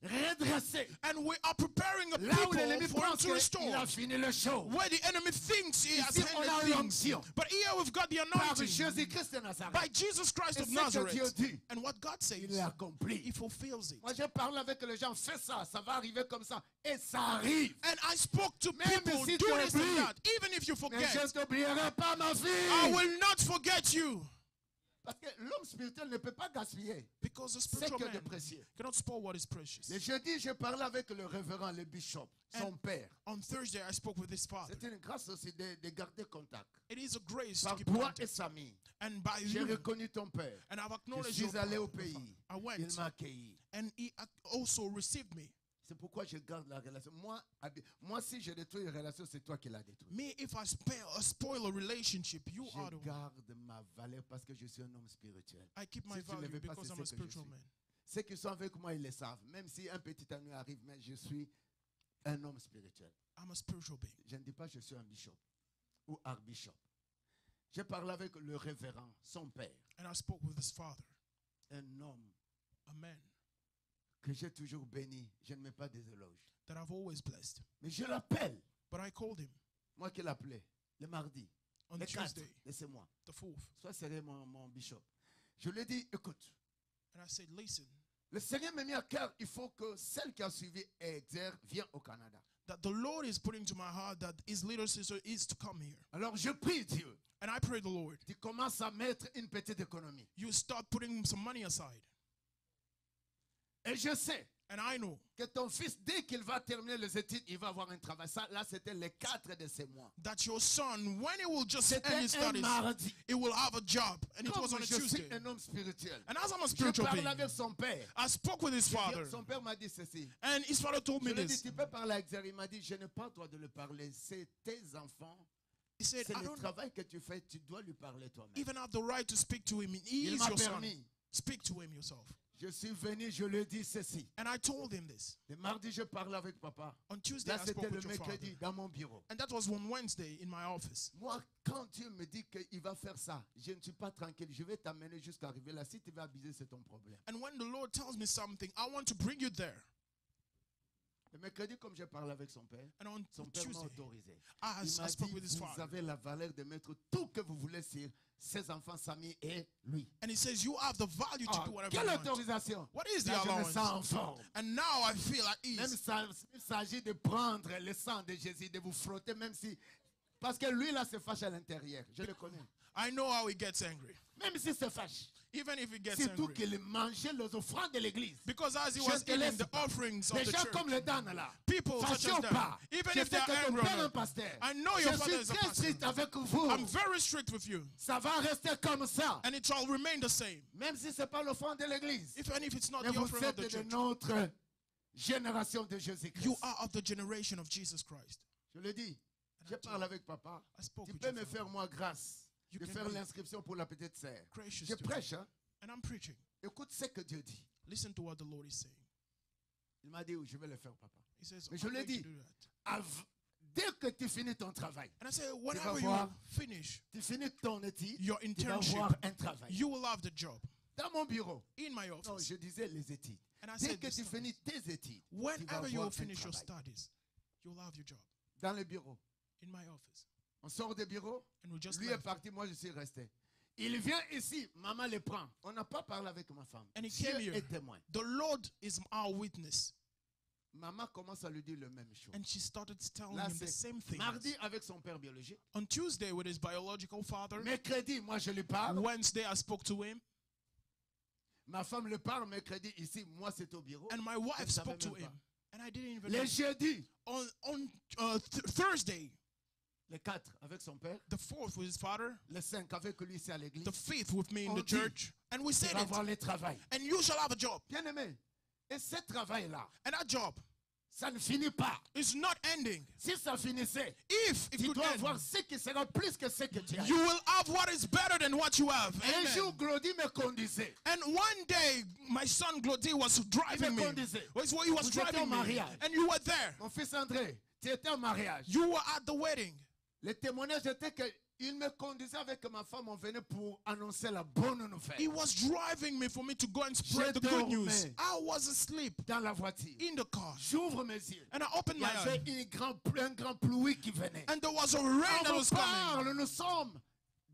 redresser. And we are preparing a Là où l'ennemi people for him pense to qu'il restore. a fini le show. Where the enemy thinks he has Ici, on a handled things. l'onction. But here we've got the Par anointing Jésus-Christ de Nazareth. by Jesus Christ Et of ce que Dieu Nazareth. dit, And what God says, il l'accomplit. he fulfills it. Moi, je parle avec les gens, fais ça, ça va arriver comme ça. Et ça arrive. And I spoke to Même people, si do tu this and oublies. that. Even if you Mais forget, je ne t'oublierai pas, ma I fille. will not forget you. Parce que l'homme spirituel ne peut pas gaspiller. Because the C'est spiritual que de man précieux. cannot spoil what is precious. Le jeudi, je parlais avec le révérend, le bishop, son père. On Thursday, I spoke with his father. C'est une grâce aussi de garder contact. It is a grace to Par keep toi et contact. Samy. And by J'ai you, reconnu ton père. and I've Je acknowledged your suis allé au father. pays. I went, Il m'a accueilli. and he also received me. C'est pourquoi je garde la relation. Moi, si je détruis une relation, c'est toi qui l'as détruite. Me, if I spoil a relationship, you are the Je one. garde ma valeur parce que je suis un homme spirituel. I keep my Si tu ne le value veux pas, because c'est I'm a ce que je spiritual suis. man. Ceux qui sont avec moi, ils le savent. Même si un petit ennui arrive, mais je suis un homme spirituel. I'm a spiritual being. Je ne dis pas que je suis un bishop ou archbishop. J'ai parlé avec le révérend, son père, And I spoke with his father, un homme a man que j'ai toujours béni. Je ne mets pas des éloges. that I've always blessed. Mais je l'appelle, But I called him moi qui l'appelais, le mardi, on le 4, Tuesday, laissez-moi. the 4th. Soit serait mon bishop. Je lui ai dit, écoute, And I said, listen, le Seigneur m'a mis à cœur, il faut que celle qui a suivi Exer vienne au Canada. that the Lord is putting to my heart that his little sister is to come here. Alors je prie Dieu, And I pray the Lord, tu commences à mettre une petite économie. you start putting some money aside. Et je sais And I know que ton fils, dès qu'il va terminer les études, il va avoir un travail. Ça, là, c'était les 4 de ces mois. that your son, when he will just end C'était his un studies, mardi. he will have a job. And it was on Comme a je suis Tuesday. un homme spirituel, And as I'm a je spiritual parle being, avec son père. I spoke with his father. Son père m'a dit ceci. And his father told Je me lui ai dit, this. tu peux parler à Exer. Il m'a dit, je n'ai pas le droit de le parler. C'est tes enfants. He said, C'est I le don't travail que tu fais. Tu dois lui parler toi-même. even have the right to speak to him. He Il is m'a your son. permis. Speak to him yourself. Je suis venu, je lui ai dit ceci. And I told him this. Le mardi, je parlais avec papa. On Tuesday, Là, I c'était spoke le with your father. mercredi dans mon bureau. And that was on Wednesday in my office. Moi, quand Dieu me dit qu'il va faire ça, je ne suis pas tranquille. Je vais t'amener jusqu'à arriver là. Si tu vas abuser, c'est ton problème. And when the Lord tells me something, I want to bring you there. Le mercredi, comme je parle avec son père, And on son père m'a Tuesday, autorisé. I Il m'a spoke dit, with his vous father. avez la valeur de mettre tout que vous voulez sur ses enfants, Samy et lui. And he says, you have the value to Ah, do whatever quelle you want. autorisation? What is the Là, je me allowance? sens en forme. And now I feel at Même ease. s'il s'agit de prendre le sang de Jésus, de vous frotter, même si... Parce que lui, là, se fâche à l'intérieur. Je le connais. I know how he gets angry. Même s'il se fâche. Even if he gets Surtout angry. qu'il mangeait les offrandes de l'église. Because as he Je was te eating laisse the pas. offerings of Des the gens church, comme le Dan là. people such Fâché as ou them, pas. even Je if sais they're que ton angry père est or un not, pasteur. I know Je your father suis is a très pastor. strict avec vous. I'm very strict with you. Ça va rester comme ça. And it shall remain the same. Même si ce n'est pas l'offrande de l'église. If it's not Mais the vous offering of êtes the de church, notre génération de Jésus-Christ. you are of the generation of Jesus Christ. Je le dis. Je parle avec papa. I spoke Tu with peux your me father. faire moi grâce You de can faire be l'inscription pour la petite sœur. gracious Je to me. prêche. Hein? And I'm preaching. Écoute ce que Dieu dit. Listen to what the Lord is saying. Il m'a dit, oui, je vais le faire, papa. He says, Mais I'm je l'ai going to dit. do that. Dès que tu finis ton travail, And I say, vas whenever you voir. finish tu finis ton étude, your tu vas internship, avoir un travail. you will have the job Dans mon bureau, in my non, office. je disais les études. And I Dès said, que the tu studies. finis tes études, tu vas Whenever you avoir will un finish your travail. studies, you'll have your job Dans le bureau. in my office. On sort du bureau, And we just lui est left. parti, moi je suis resté. Il vient ici, maman le prend. On n'a pas parlé avec ma femme. And he Dieu came here. est témoin. The Lord is our witness. Maman commence à lui dire le même chose. And she started telling Là, him the c'est same thing. mardi avec son père biologique. On Tuesday with his biological father. Mercredi, moi je lui parle. Wednesday I spoke to him. Ma femme le parle mercredi ici, moi c'est au bureau. And my Je wife ne savais spoke to même him. pas. And I didn't even Les know. jeudis, On Thursday, les 4 avec son père, the 4th with his father, les 5 avec lui ici à l'église. the 5th with me in On the dit, church. And we Tu said vas it. avoir le travail. And you shall have a job. Bien aimé, et ce travail-là, And that job ça ne finit pas. is not ending. Si ça finissait, If it tu could dois end, avoir ce qui sera plus que ce que tu as. you will have what is better than what you have. Un Amen. jour, Glody me conduisait. And one day, my son Glody was driving me. Il me conduisait. He was Vous étiez au driving me. mariage. And you were there. Mon fils André, tu étais au mariage. You were at the wedding. Le témoignage était qu'il me conduisait avec ma femme, on venait pour annoncer la bonne nouvelle. He was driving me for me to go and spread the good news. I was asleep Dans la voiture. in the car. J'ouvre mes yeux. And I opened Il y my avait eyes. un grand pluie qui venait. And there was a rain that On was vous coming. parle, nous sommes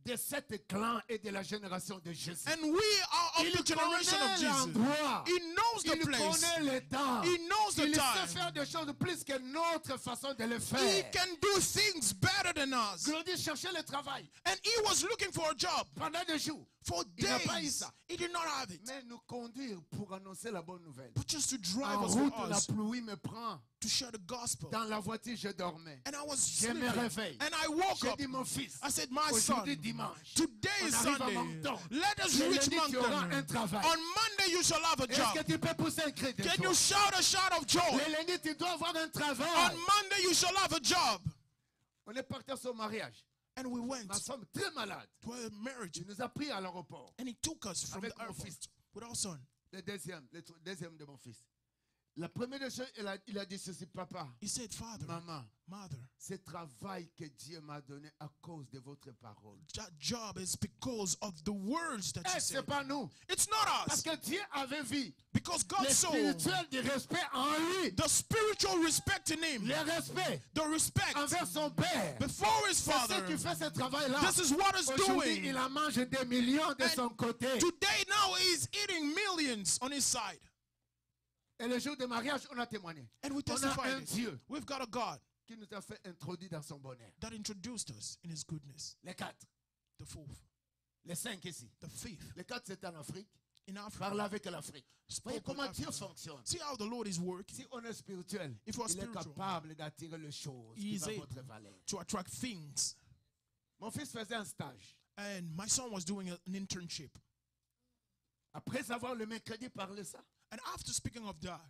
de cet clan et de la génération de Jésus. And we are of Il the generation of connaît Jesus. l'endroit. He knows the Il place. connaît le temps. He knows the Il sait time. faire des choses plus que notre façon de le He faire. can do things better than us. Glody cherchait le travail And he was looking for a job pendant des jours. for Il n'a pas eu days. ça. He did not have it. Mais nous conduire pour annoncer la bonne nouvelle. But just to drive En us route, for la us pluie me prend. to share the gospel. Dans la voiture, je dormais. And I was Je me sleeping. réveille. And I woke J'ai up. dit, mon fils, I said, my son, aujourd'hui dimanche, today is on arrive à Sunday. Moncton. Let us Le reach lundi, tu auras un Moncton. travail. On Monday you shall have a Est-ce job. que tu peux pousser un cri de Can joie? you shout a shout of joy? Le lundi, tu dois avoir un On travail. Monday you shall have a job. On est parti à son mariage. And we went Ma femme très malade. to a marriage. Il nous a pris à l'aéroport. And he took us from Avec the mon airport fils. with our son. Le deuxième de mon fils. La première des choses, il a dit ceci, papa, He said, Father, maman, Mother, ce travail que Dieu m'a donné à cause de votre parole. that job is because of the words that you Eh, c'est said. pas nous. It's not Parce us. que Dieu avait vu Because God le saw spirituel du respect en lui. the spiritual respect in him, Le respect the respect envers son père. before his C'est ce father. qui fait ce travail-là. This is what he's Aujourd'hui, doing. il en mange des millions de And son côté. Today now he's eating millions on his side. Et le jour du mariage, on a témoigné. And we On a testified un it. Dieu We've got a God qui nous a fait introduire dans son bonheur. that introduced us in his goodness. Les 4, The 4th, les 5 ici. the 5th Les 4, c'est en Afrique. in Africa. Parle avec l'Afrique. Voyez Spoke with comment Dieu Africa. fonctionne. See how the Lord is working Si on est spirituel, If you are il est spiritual, capable d'attirer les choses he qui is valent able votre valeur. to attract things. Mon fils faisait un stage. And my son was doing an internship. Après avoir le mercredi parlé ça, And after speaking of that,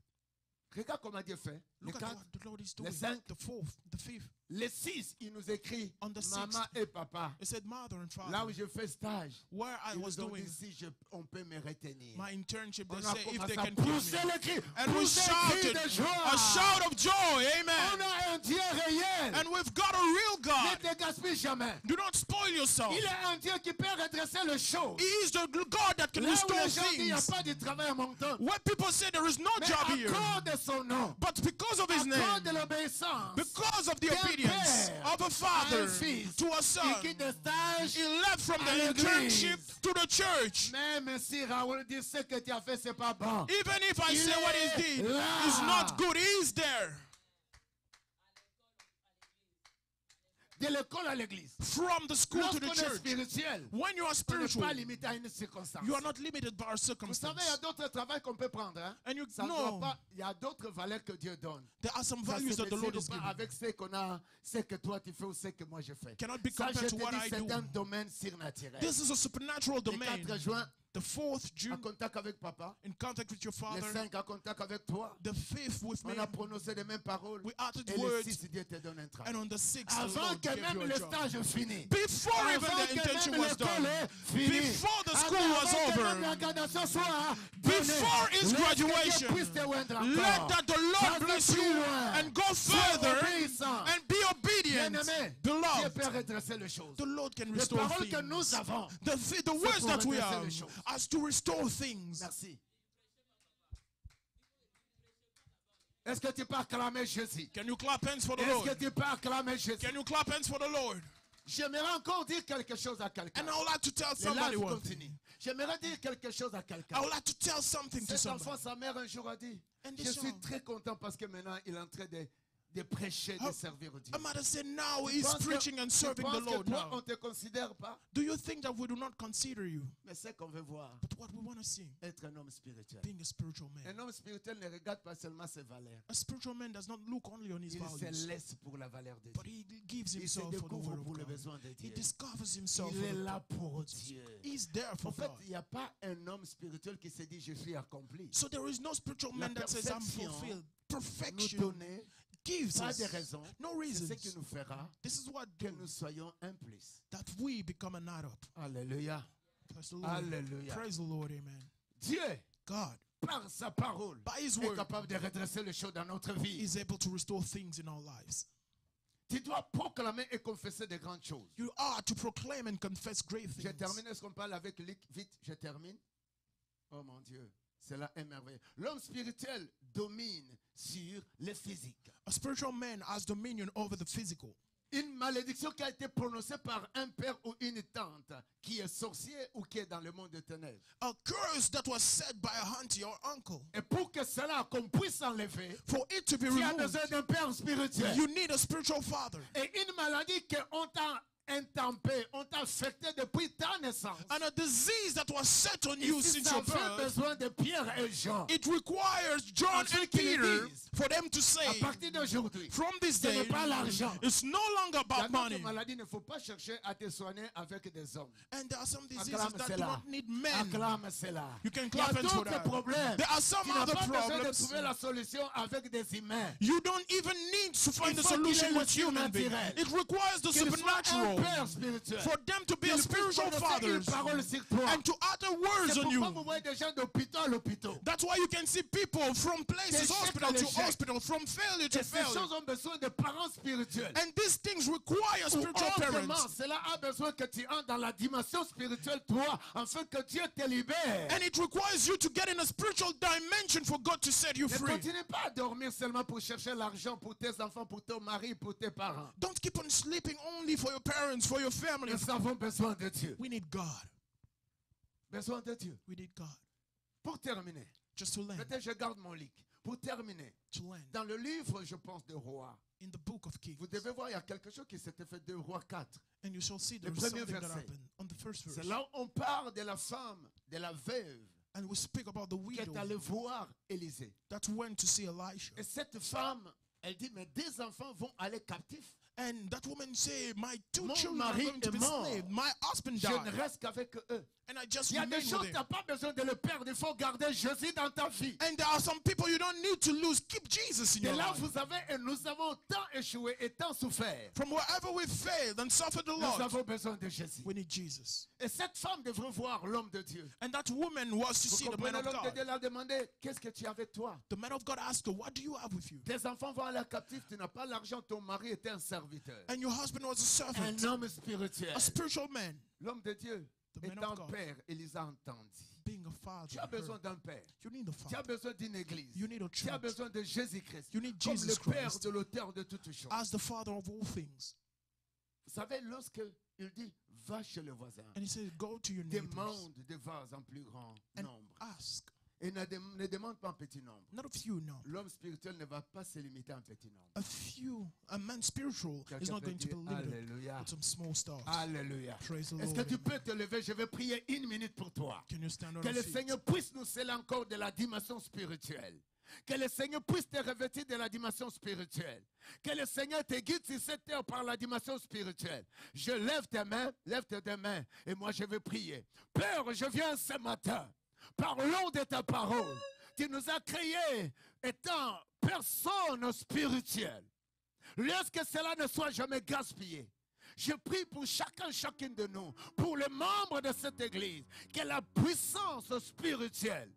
regarde comment Dieu fait. Les look at 4, what the Lord is les doing. 5, The 4th, the 5th, Les 6, il nous écrit On the maman 6th, et papa. it said mother and father. Là où je fais stage, Where I ils was nous ont doing dit si on peut me retenir. my internship, they On a say if they commencé à can keep pousser me. les cris. And we Pousser les cris shouted de joie. a shout of joy. On Amen. a un Dieu réel. And we've got a real God. Ne te gaspille jamais. Do not spoil yourself. Il est un Dieu qui peut redresser les choses. He is the God that can Là où restore les gens disent qu'il n'y a things. pas de travail à Moncton. When people say there is no Mais job à here, cause de son nom, but because of his à cause name, de l'obéissance, because of the d'un obedience père of a father à un fils, to a il son, quitte le stage. he left from à the l'église. internship to the church. Même si Raoul dit ce que tu as fait, c'est pas bon. Even if I Il say what he est did là. is not good, he's there. De l'école à l'église. From the school to the Lorsqu'on est church. spirituel, When you are on n'est spiritual, pas limité à une circonstance. you are not limited by our Vous savez, il y a circumstance. d'autres travails qu'on peut prendre. Hein? And you Ça ne doit know pas, il y a d'autres valeurs que Dieu donne. there are some Ça values se that the Lord mesure is pas giving. avec ce qu'on a, ce que toi tu fais ou ce que moi je fais. Cannot be Ça, je compared te to what dis, I c'est do. un domaine surnaturel. This is a supernatural Le domain. 4 juin, The 4th en June, contact avec papa. in contact with your Le father. 5 en contact avec toi. The 5th with me. On a prononcé les mêmes paroles. We uttered Et le words. 6, Dieu te donne un travail. And on the 6th, the Avant Lord que gave you même a le job. stage finisse. Before even Avant the que intention même was done. l'école est finie. Before the school Avant was que over. même la graduation soit Before donnée. his Laisse que graduation, Dieu puisse te oindre let encore. that the Va Lord bless plus you loin. and go Sois further obéissant. and be obedient. Bien-aimé, Dieu Beloved, peut redresser les choses. the Lord can Les restore paroles que nous things. avons. The words pour that we redresser have les choses. as to restore things. Merci. Est-ce que tu peux acclamer Jésus? Can you clap hands for the Est-ce que Lord? tu peux acclamer Jésus? Can you clap hands for the Lord? J'aimerais encore dire quelque chose à quelqu'un. And I would like to tell Les somebody lives one thing. continuent. J'aimerais dire quelque chose à quelqu'un. I would like to tell something to Cet enfant, somebody. sa mère un jour a dit, And je this suis son- très content parce que maintenant il est en train de prêcher, de Oh, servir Dieu. A mother said, now Tu he's penses que- preaching and tu serving the penses que Lord toi, on now. ne te considère pas? Do you think that we do not consider you? Mais c'est qu'on veut voir, But what we want to see, être un homme spirituel. being a spiritual man. Un homme spirituel ne regarde pas seulement ses valeurs. A spiritual man does not look only on his Il se values, laisse pour la valeur de but Dieu. he gives Il se himself for the découvre word pour of le God. besoin de He Dieu. discovers himself Il for est the là pour purpose. Dieu. He's there for En fait, God. il n'y a pas un homme spirituel qui se dit je suis accompli. So there is no spiritual man that says I'm perfection fulfilled. Nous Perfection donner gives pas us de raison. no C'est ce reasons. qui nous fera This is what que do nous soyons un plus. that we become a not up. Alléluia. Praise the Lord. Alléluia. Praise the Lord. Amen. Dieu, God, par sa parole, by His est word, capable de redresser les choses dans notre vie. is able to restore things in our lives. Tu dois proclamer et confesser de grandes choses. You are to proclaim and confess great Je things. termine, est-ce qu'on parle avec Luc? Vite, je termine. Oh mon Dieu, cela est merveilleux. L'homme spirituel domine sur le physique. A spiritual man has dominion over the physical. Une malédiction qui a été prononcée par un père ou une tante qui est sorcier ou qui est dans le monde des ténèbres. A curse that was said by a auntie or uncle. Et pour que cela, qu'on puisse s'enlever, For it to be tu as removed, besoin d'un père spirituel. you need a spiritual father. Et une maladie qu'on t'a intempé, on t'a affecté depuis ta naissance. And a disease that was set on you Ici, since ça your fait birth, besoin de Pierre et Jean. it requires John Afin and qu'ils Peter disent, for them to À say, partir d'aujourd'hui, from this ce n'est day, pas l'argent. it's no longer Dans about notre money. maladie, il ne faut pas chercher à te soigner avec des hommes. And there are some diseases Acclame that do cela. not need men. Acclame cela. You can Il y a clap hands for d'autres that. problèmes. There are some Tu n'as other pas besoin de problems. trouver la solution avec des humains. You don't even need to find Il the faut qu'il ait solution le with human beings. surnaturel. It requires the Qu'il soit un supernatural père spirituel. for them to be Qu'il a puisse spiritual prononcer fathers une parole sur toi. and to utter words C'est on pourquoi you. vous voyez des gens d'hôpital à l'hôpital. That's why you can see people from places, D'échec hospital à to l'échec. hospital, from failure Et to ces failure. choses ont besoin de parents spirituels. And these things require Ou spiritual autrement, parents. cela a besoin que tu entres dans la dimension spirituelle, toi, afin que Dieu te libère. And it requires you to get in a spiritual dimension for God to set you Ne free. continue pas à dormir seulement pour chercher l'argent pour tes enfants, pour ton mari, pour tes parents. Don't keep on sleeping only for your parents, for your family. Nous avons besoin de Dieu. We need God. Besoin de Dieu. We need God. Pour terminer, Just to land. peut-être je garde mon lit. Pour terminer, To land. dans le livre, je pense, de Rois, In the book of Kings. vous devez voir, il y a quelque chose qui s'était fait de Rois 4. And you shall see Le there's premier something that verset. happened on the first C'est verse. là où on parle de la femme, de la veuve, And we speak about the qui widow est allée voir Élisée. that went to see Elisha. Et cette femme, elle dit, mes deux enfants vont aller captifs. And that woman said, my two Mon children are mari going to est be mort. slaves. My husband Je died. ne reste qu'avec eux. And I just Il y a des remain choses, with tu him. n'as pas besoin de le perdre. Il faut garder Jésus dans ta vie. And there are some people you don't need to lose. Keep Jesus in Et your là, life. vous savez, et nous avons tant échoué et tant souffert. From wherever we failed and suffered the Nous Lord, avons besoin de Jésus. we need Jesus. Et cette femme devrait voir l'homme de Dieu. And that woman was to Vous see the man comprenez, of l'homme de God. Dieu l'a demandé, qu'est-ce que tu as avec toi? The man of God asked her, what do you have with you? Tes enfants vont aller captifs, tu n'as pas l'argent, ton mari était un serviteur. And your husband was a servant, Un homme spirituel. a spiritual man. L'homme de Dieu, The man étant of God. père, il les a entendus. Being a father, Tu as besoin d'un père. you need a Tu as father. besoin d'une église. You need a Tu as church. besoin de Jésus-Christ. You need Comme Jesus le père Christ de l'auteur de toutes choses. as the father of all things. Vous savez, lorsque il dit, va chez le voisin, And he said, go to your neighbors demande des vases en plus grand and nombre. ask. Et ne demande pas un petit nombre. Not a few, no. L'homme spirituel ne va pas se limiter à un petit nombre. A man spiritual is Quelqu'un not peut going to be dire, limited Alléluia. with some small stars. Alléluia. Praise the Est-ce que Lord. tu peux te lever? Je vais prier 1 minute pour toi. Can you stand on Que your le feet? Seigneur puisse nous sceller encore de la dimension spirituelle. Que le Seigneur puisse te revêtir de la dimension spirituelle. Que le Seigneur te guide sur cette terre par la dimension spirituelle. Je lève tes mains, lève tes deux mains et moi je vais prier. Père, je viens ce matin. Parlons de ta parole. Tu nous as créés étant personnes spirituelles. Laisse que cela ne soit jamais gaspillé. Je prie pour chacune de nous, pour les membres de cette église, que la puissance spirituelle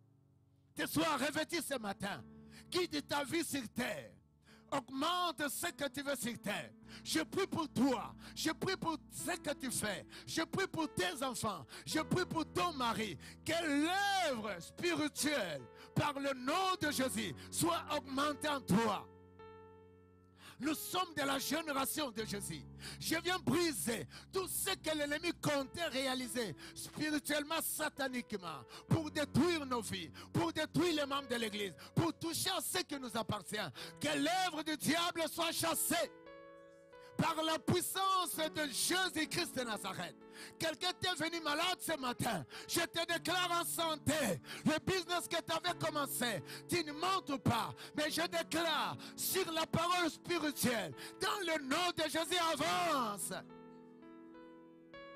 te soit revêtue ce matin. Guide ta vie sur terre. Augmente ce que tu veux sur terre. Je prie pour toi. Je prie pour ce que tu fais. Je prie pour tes enfants. Je prie pour ton mari. Que l'œuvre spirituelle, par le nom de Jésus, soit augmentée en toi. Nous sommes de la génération de Jésus. Je viens briser tout ce que l'ennemi comptait réaliser spirituellement, sataniquement, pour détruire nos vies, pour détruire les membres de l'église, pour toucher à ce qui nous appartient. Que l'œuvre du diable soit chassée par la puissance de Jésus-Christ de Nazareth. Quelqu'un t'est venu malade ce matin. Je te déclare en santé. Le business que tu avais commencé, tu ne montes pas. Mais je déclare sur la parole spirituelle, dans le nom de Jésus, avance.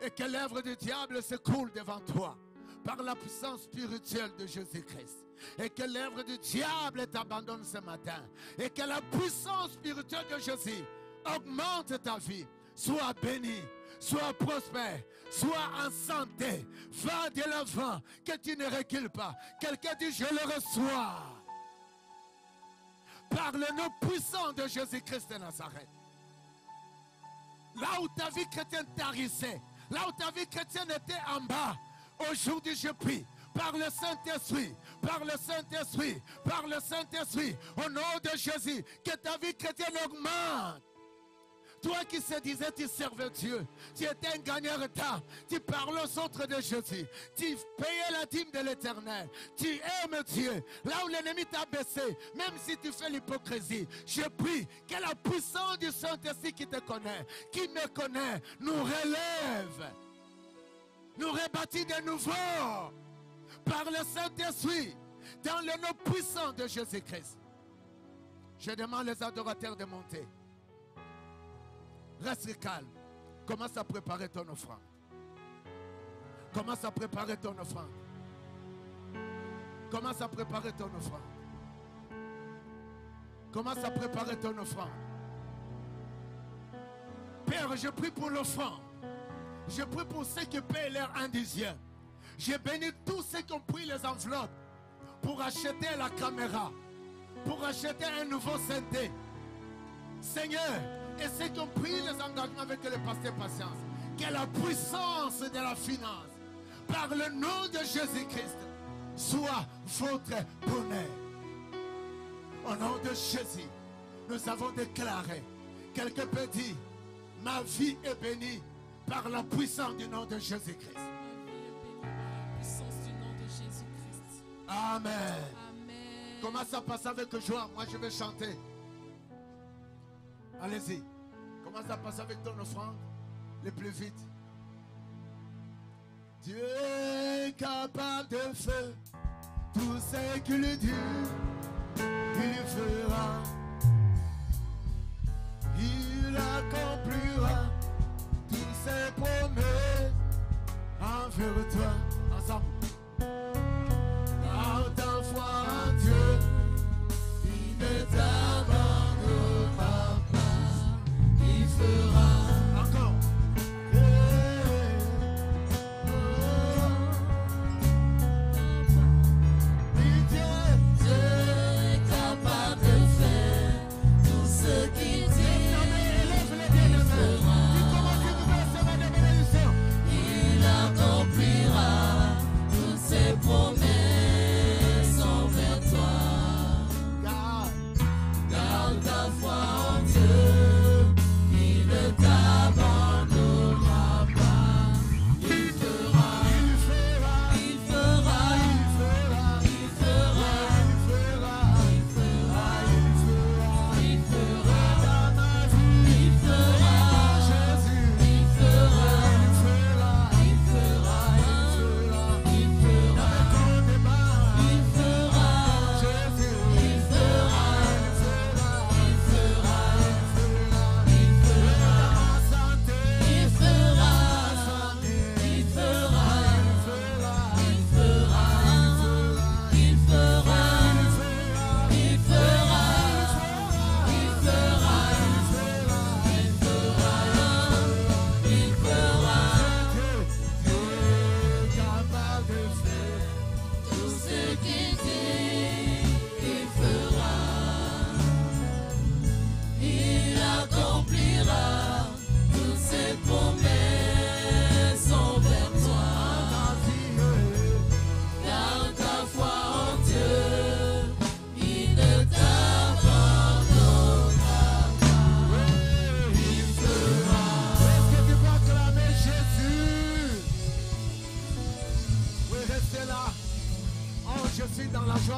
Et que l'œuvre du diable se coule devant toi par la puissance spirituelle de Jésus-Christ. Et que l'œuvre du diable t'abandonne ce matin. Et que la puissance spirituelle de Jésus augmente ta vie. Sois béni, sois prospère, sois en santé. Va de l'avant, que tu ne recules pas. Quelqu'un dit, je le reçois. Par le nom puissant de Jésus-Christ de Nazareth. Là où ta vie chrétienne tarissait, là où ta vie chrétienne était en bas, aujourd'hui je prie. Par le Saint-Esprit, par le Saint-Esprit, par le Saint-Esprit, au nom de Jésus, que ta vie chrétienne augmente. Toi qui se disais, tu servais Dieu, tu étais un gagneur d'âme, tu parlais aux autres de Jésus, tu payais la dîme de l'Éternel, tu aimes Dieu. Là où l'ennemi t'a baissé, même si tu fais l'hypocrisie, je prie que la puissance du Saint-Esprit qui te connaît, qui me connaît, nous relève, nous rebâtit de nouveau par le Saint-Esprit, dans le nom puissant de Jésus-Christ. Je demande les adorateurs de monter. Reste calme. Commence à préparer ton offrande. Commence à préparer ton offrande. Commence à préparer ton offrande. Commence à préparer ton offrande. Père, je prie pour l'offrande. Je prie pour ceux qui paient leur indiciaire. Je bénis tous ceux qui ont pris les enveloppes pour acheter la caméra, pour acheter un nouveau synthé. Seigneur, et ceux qui ont pris les engagements avec le pasteur Patience, que la puissance de la finance, par le nom de Jésus-Christ, soit votre bonheur. Au nom de Jésus, nous avons déclaré, quelqu'un peut dire, ma vie est bénie par la puissance du nom de Jésus-Christ. Amen. Amen. Comment ça passe avec joie? Moi je vais chanter. Allez-y. Comment ça passe avec ton offrande? Le plus vite. Dieu est capable de faire tout ce qu'il dit. Il fera. Il il accomplira tous ses promesses envers toi. Ensemble. Par ta foi en Dieu, il ne t'abandonnera pas. Il fera encore.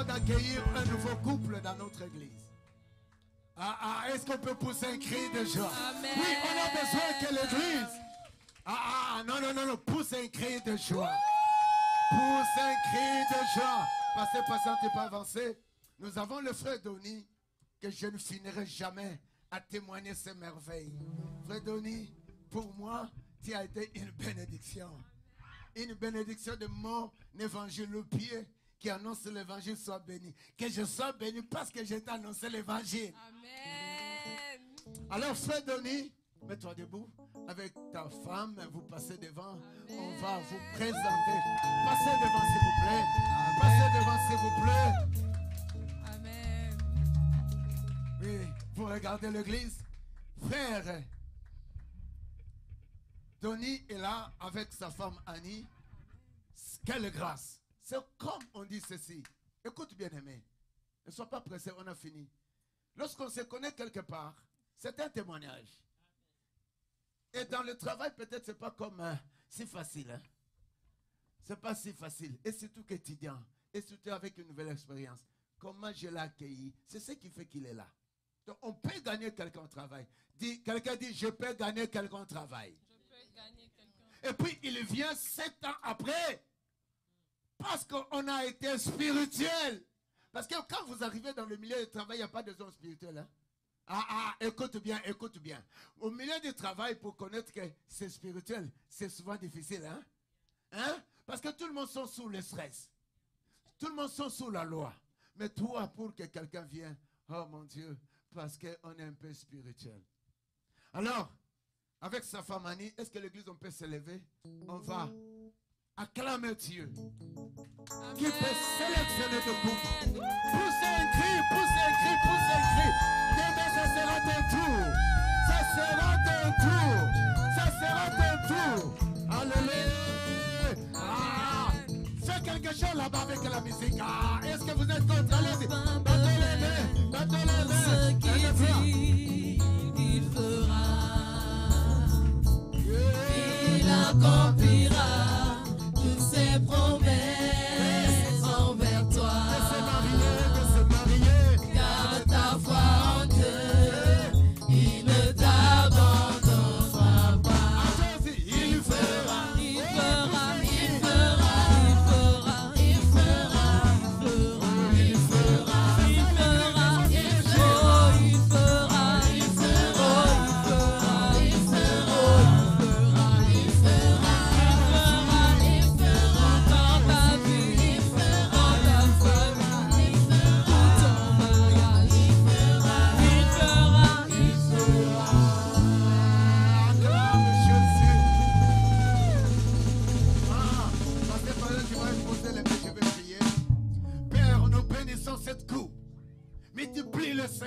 D'accueillir un nouveau couple dans notre église. Est-ce qu'on peut pousser un cri de joie? Amen. Oui, on a besoin que l'église. Non, pousse un cri de joie. Pousse un cri de joie. Passez, tu peux avancer. Nous avons le frère Donny, que je ne finirai jamais à témoigner ses merveilles. Frère Donny, pour moi, tu as été une bénédiction. Une bénédiction de mon évangile, le pied qui annonce l'évangile soit béni. Que je sois béni parce que j'ai annoncé l'évangile. Amen. Alors, frère Donny, mets-toi debout. Avec ta femme, vous passez devant. Amen. On va vous présenter. Passez devant, s'il vous plaît. Passez devant, s'il vous plaît. Amen. Oui, vous regardez l'église. Frère Donny est là avec sa femme Annie. Quelle grâce. C'est comme on dit ceci. Écoute bien aimé. Ne sois pas pressé, on a fini. Lorsqu'on se connaît quelque part, c'est un témoignage. Et dans le travail, peut-être c'est pas comme si facile. Hein? C'est pas si facile. Et surtout qu'étudiant. Et surtout avec une nouvelle expérience. Comment je l'ai accueilli. C'est ce qui fait qu'il est là. Donc on peut gagner quelqu'un au travail. Quelqu'un dit, je peux gagner quelqu'un au travail. Je peux gagner quelqu'un. Et puis il vient 7 ans après. Parce qu'on a été spirituel. Parce que quand vous arrivez dans le milieu du travail, il n'y a pas de zone spirituelle. Hein? Écoute bien, écoute bien. Au milieu du travail, pour connaître que c'est spirituel, c'est souvent difficile. Hein? Parce que tout le monde sont sous le stress. Tout le monde sont sous la loi. Mais toi, pour que quelqu'un vienne, oh mon Dieu, parce qu'on est un peu spirituel. Alors, avec sa femme Annie, est-ce que l'église, on peut se lever? On va acclamer Dieu. Amen. Qui peut sélectionner de couple. Poussez un cri, poussez un cri, poussez un cri. Demain, ça sera ton tour. Ça sera ton tour. Ça sera ton tour. Alléluia. Fais quelque chose là-bas avec la musique. Est-ce que vous êtes contre? Allez-y. Battez les mains. Battez les mains. Ce qu'il dit, il fera. Il accomplira toutes ses promesses envers toi. Garde ta foi en Dieu, il ne t'abandonnera pas. Il fera, il fera, il fera, il fera, il fera, il fera, il fera, il fera, il fera, il fera,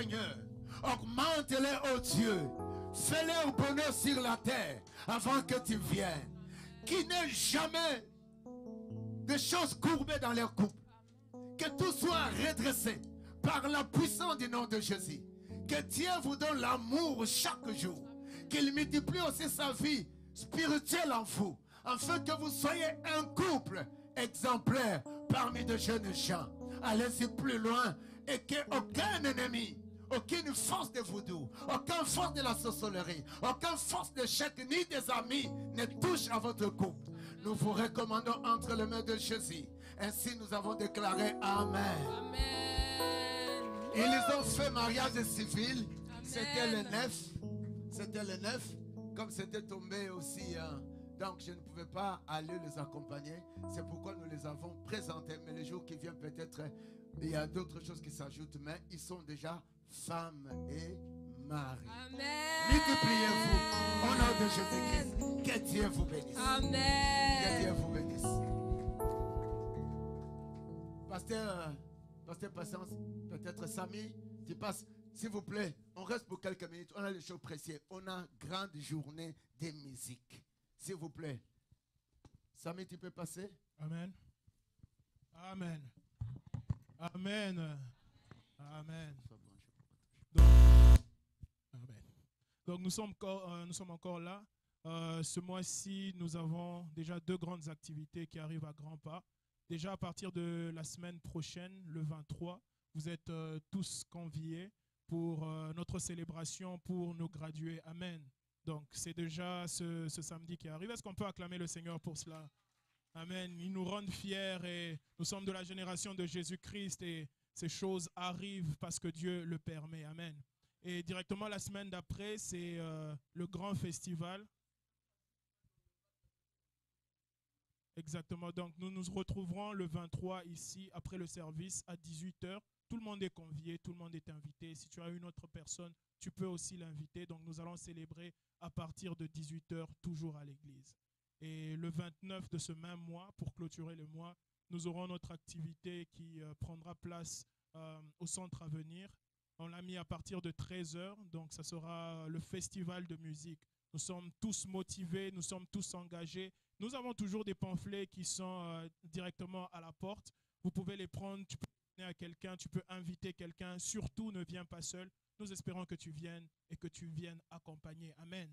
Seigneur. Augmente-les, ô Dieu. Fais-les au bonheur sur la terre avant que tu viennes. Qu'il n'ait jamais de choses courbées dans leur couple. Que tout soit redressé par la puissance du nom de Jésus. Que Dieu vous donne l'amour chaque jour. Qu'il multiplie aussi sa vie spirituelle en vous. Afin que vous soyez un couple exemplaire parmi de jeunes gens. Allez-y plus loin et qu'aucun ennemi, aucune force de voodoo, aucune force de la sorcellerie, aucune force de chèque ni des amis ne touche à votre couple. Nous vous recommandons entre les mains de Jésus. Ainsi nous avons déclaré Amen. Amen. Ils ont fait mariage civil. C'était le 9. C'était le 9. Comme c'était tombé aussi, donc je ne pouvais pas aller les accompagner. C'est pourquoi nous les avons présentés. Mais les jours qui viennent, peut-être, il y a d'autres choses qui s'ajoutent. Mais ils sont déjà femmes et mari. Amen. Multipliez-vous au nom de Jésus-Christ. Que Dieu vous bénisse. Amen. Que Dieu vous bénisse. Pasteur Patience, peut-être Samy, tu passes. S'il vous plaît, on reste pour quelques minutes. On a les choses précieuses. On a une grande journée de musique. S'il vous plaît. Samy, tu peux passer? Amen. Amen. Amen. Amen. Donc nous sommes encore là. Ce mois-ci, nous avons déjà 2 grandes activités qui arrivent à grands pas. Déjà à partir de la semaine prochaine, le 23, vous êtes tous conviés pour notre célébration pour nos gradués. Amen. Donc c'est déjà ce samedi qui arrive. Est-ce qu'on peut acclamer le Seigneur pour cela? Amen. Il nous rend fiers et nous sommes de la génération de Jésus-Christ et ces choses arrivent parce que Dieu le permet. Amen. Et directement la semaine d'après, c'est le grand festival. Exactement. Donc nous nous retrouverons le 23 ici après le service à 18h. Tout le monde est convié, tout le monde est invité. Si tu as une autre personne, tu peux aussi l'inviter. Donc nous allons célébrer à partir de 18h toujours à l'église. Et le 29 de ce même mois, pour clôturer le mois, nous aurons notre activité qui prendra place au centre à venir. On l'a mis à partir de 13h, donc ça sera le festival de musique. Nous sommes tous motivés, nous sommes tous engagés. Nous avons toujours des pamphlets qui sont directement à la porte. Vous pouvez les prendre, tu peux donner à quelqu'un, tu peux inviter quelqu'un. Surtout, ne viens pas seul. Nous espérons que tu viennes et que tu viennes accompagner. Amen.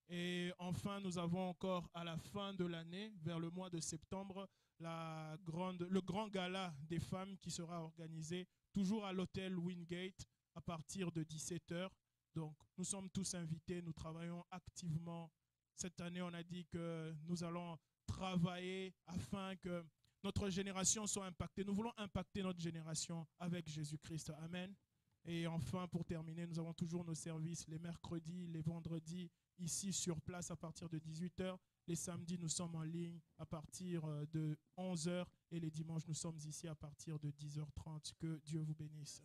Et enfin, nous avons encore à la fin de l'année, vers le mois de septembre, le grand gala des femmes qui sera organisé toujours à l'hôtel Wingate à partir de 17h. Donc, nous sommes tous invités, nous travaillons activement. Cette année, on a dit que nous allons travailler afin que notre génération soit impactée. Nous voulons impacter notre génération avec Jésus-Christ. Amen. Et enfin, pour terminer, nous avons toujours nos services les mercredis, les vendredis, ici sur place à partir de 18h. Les samedis, nous sommes en ligne à partir de 11h. Et les dimanches, nous sommes ici à partir de 10h30. Que Dieu vous bénisse.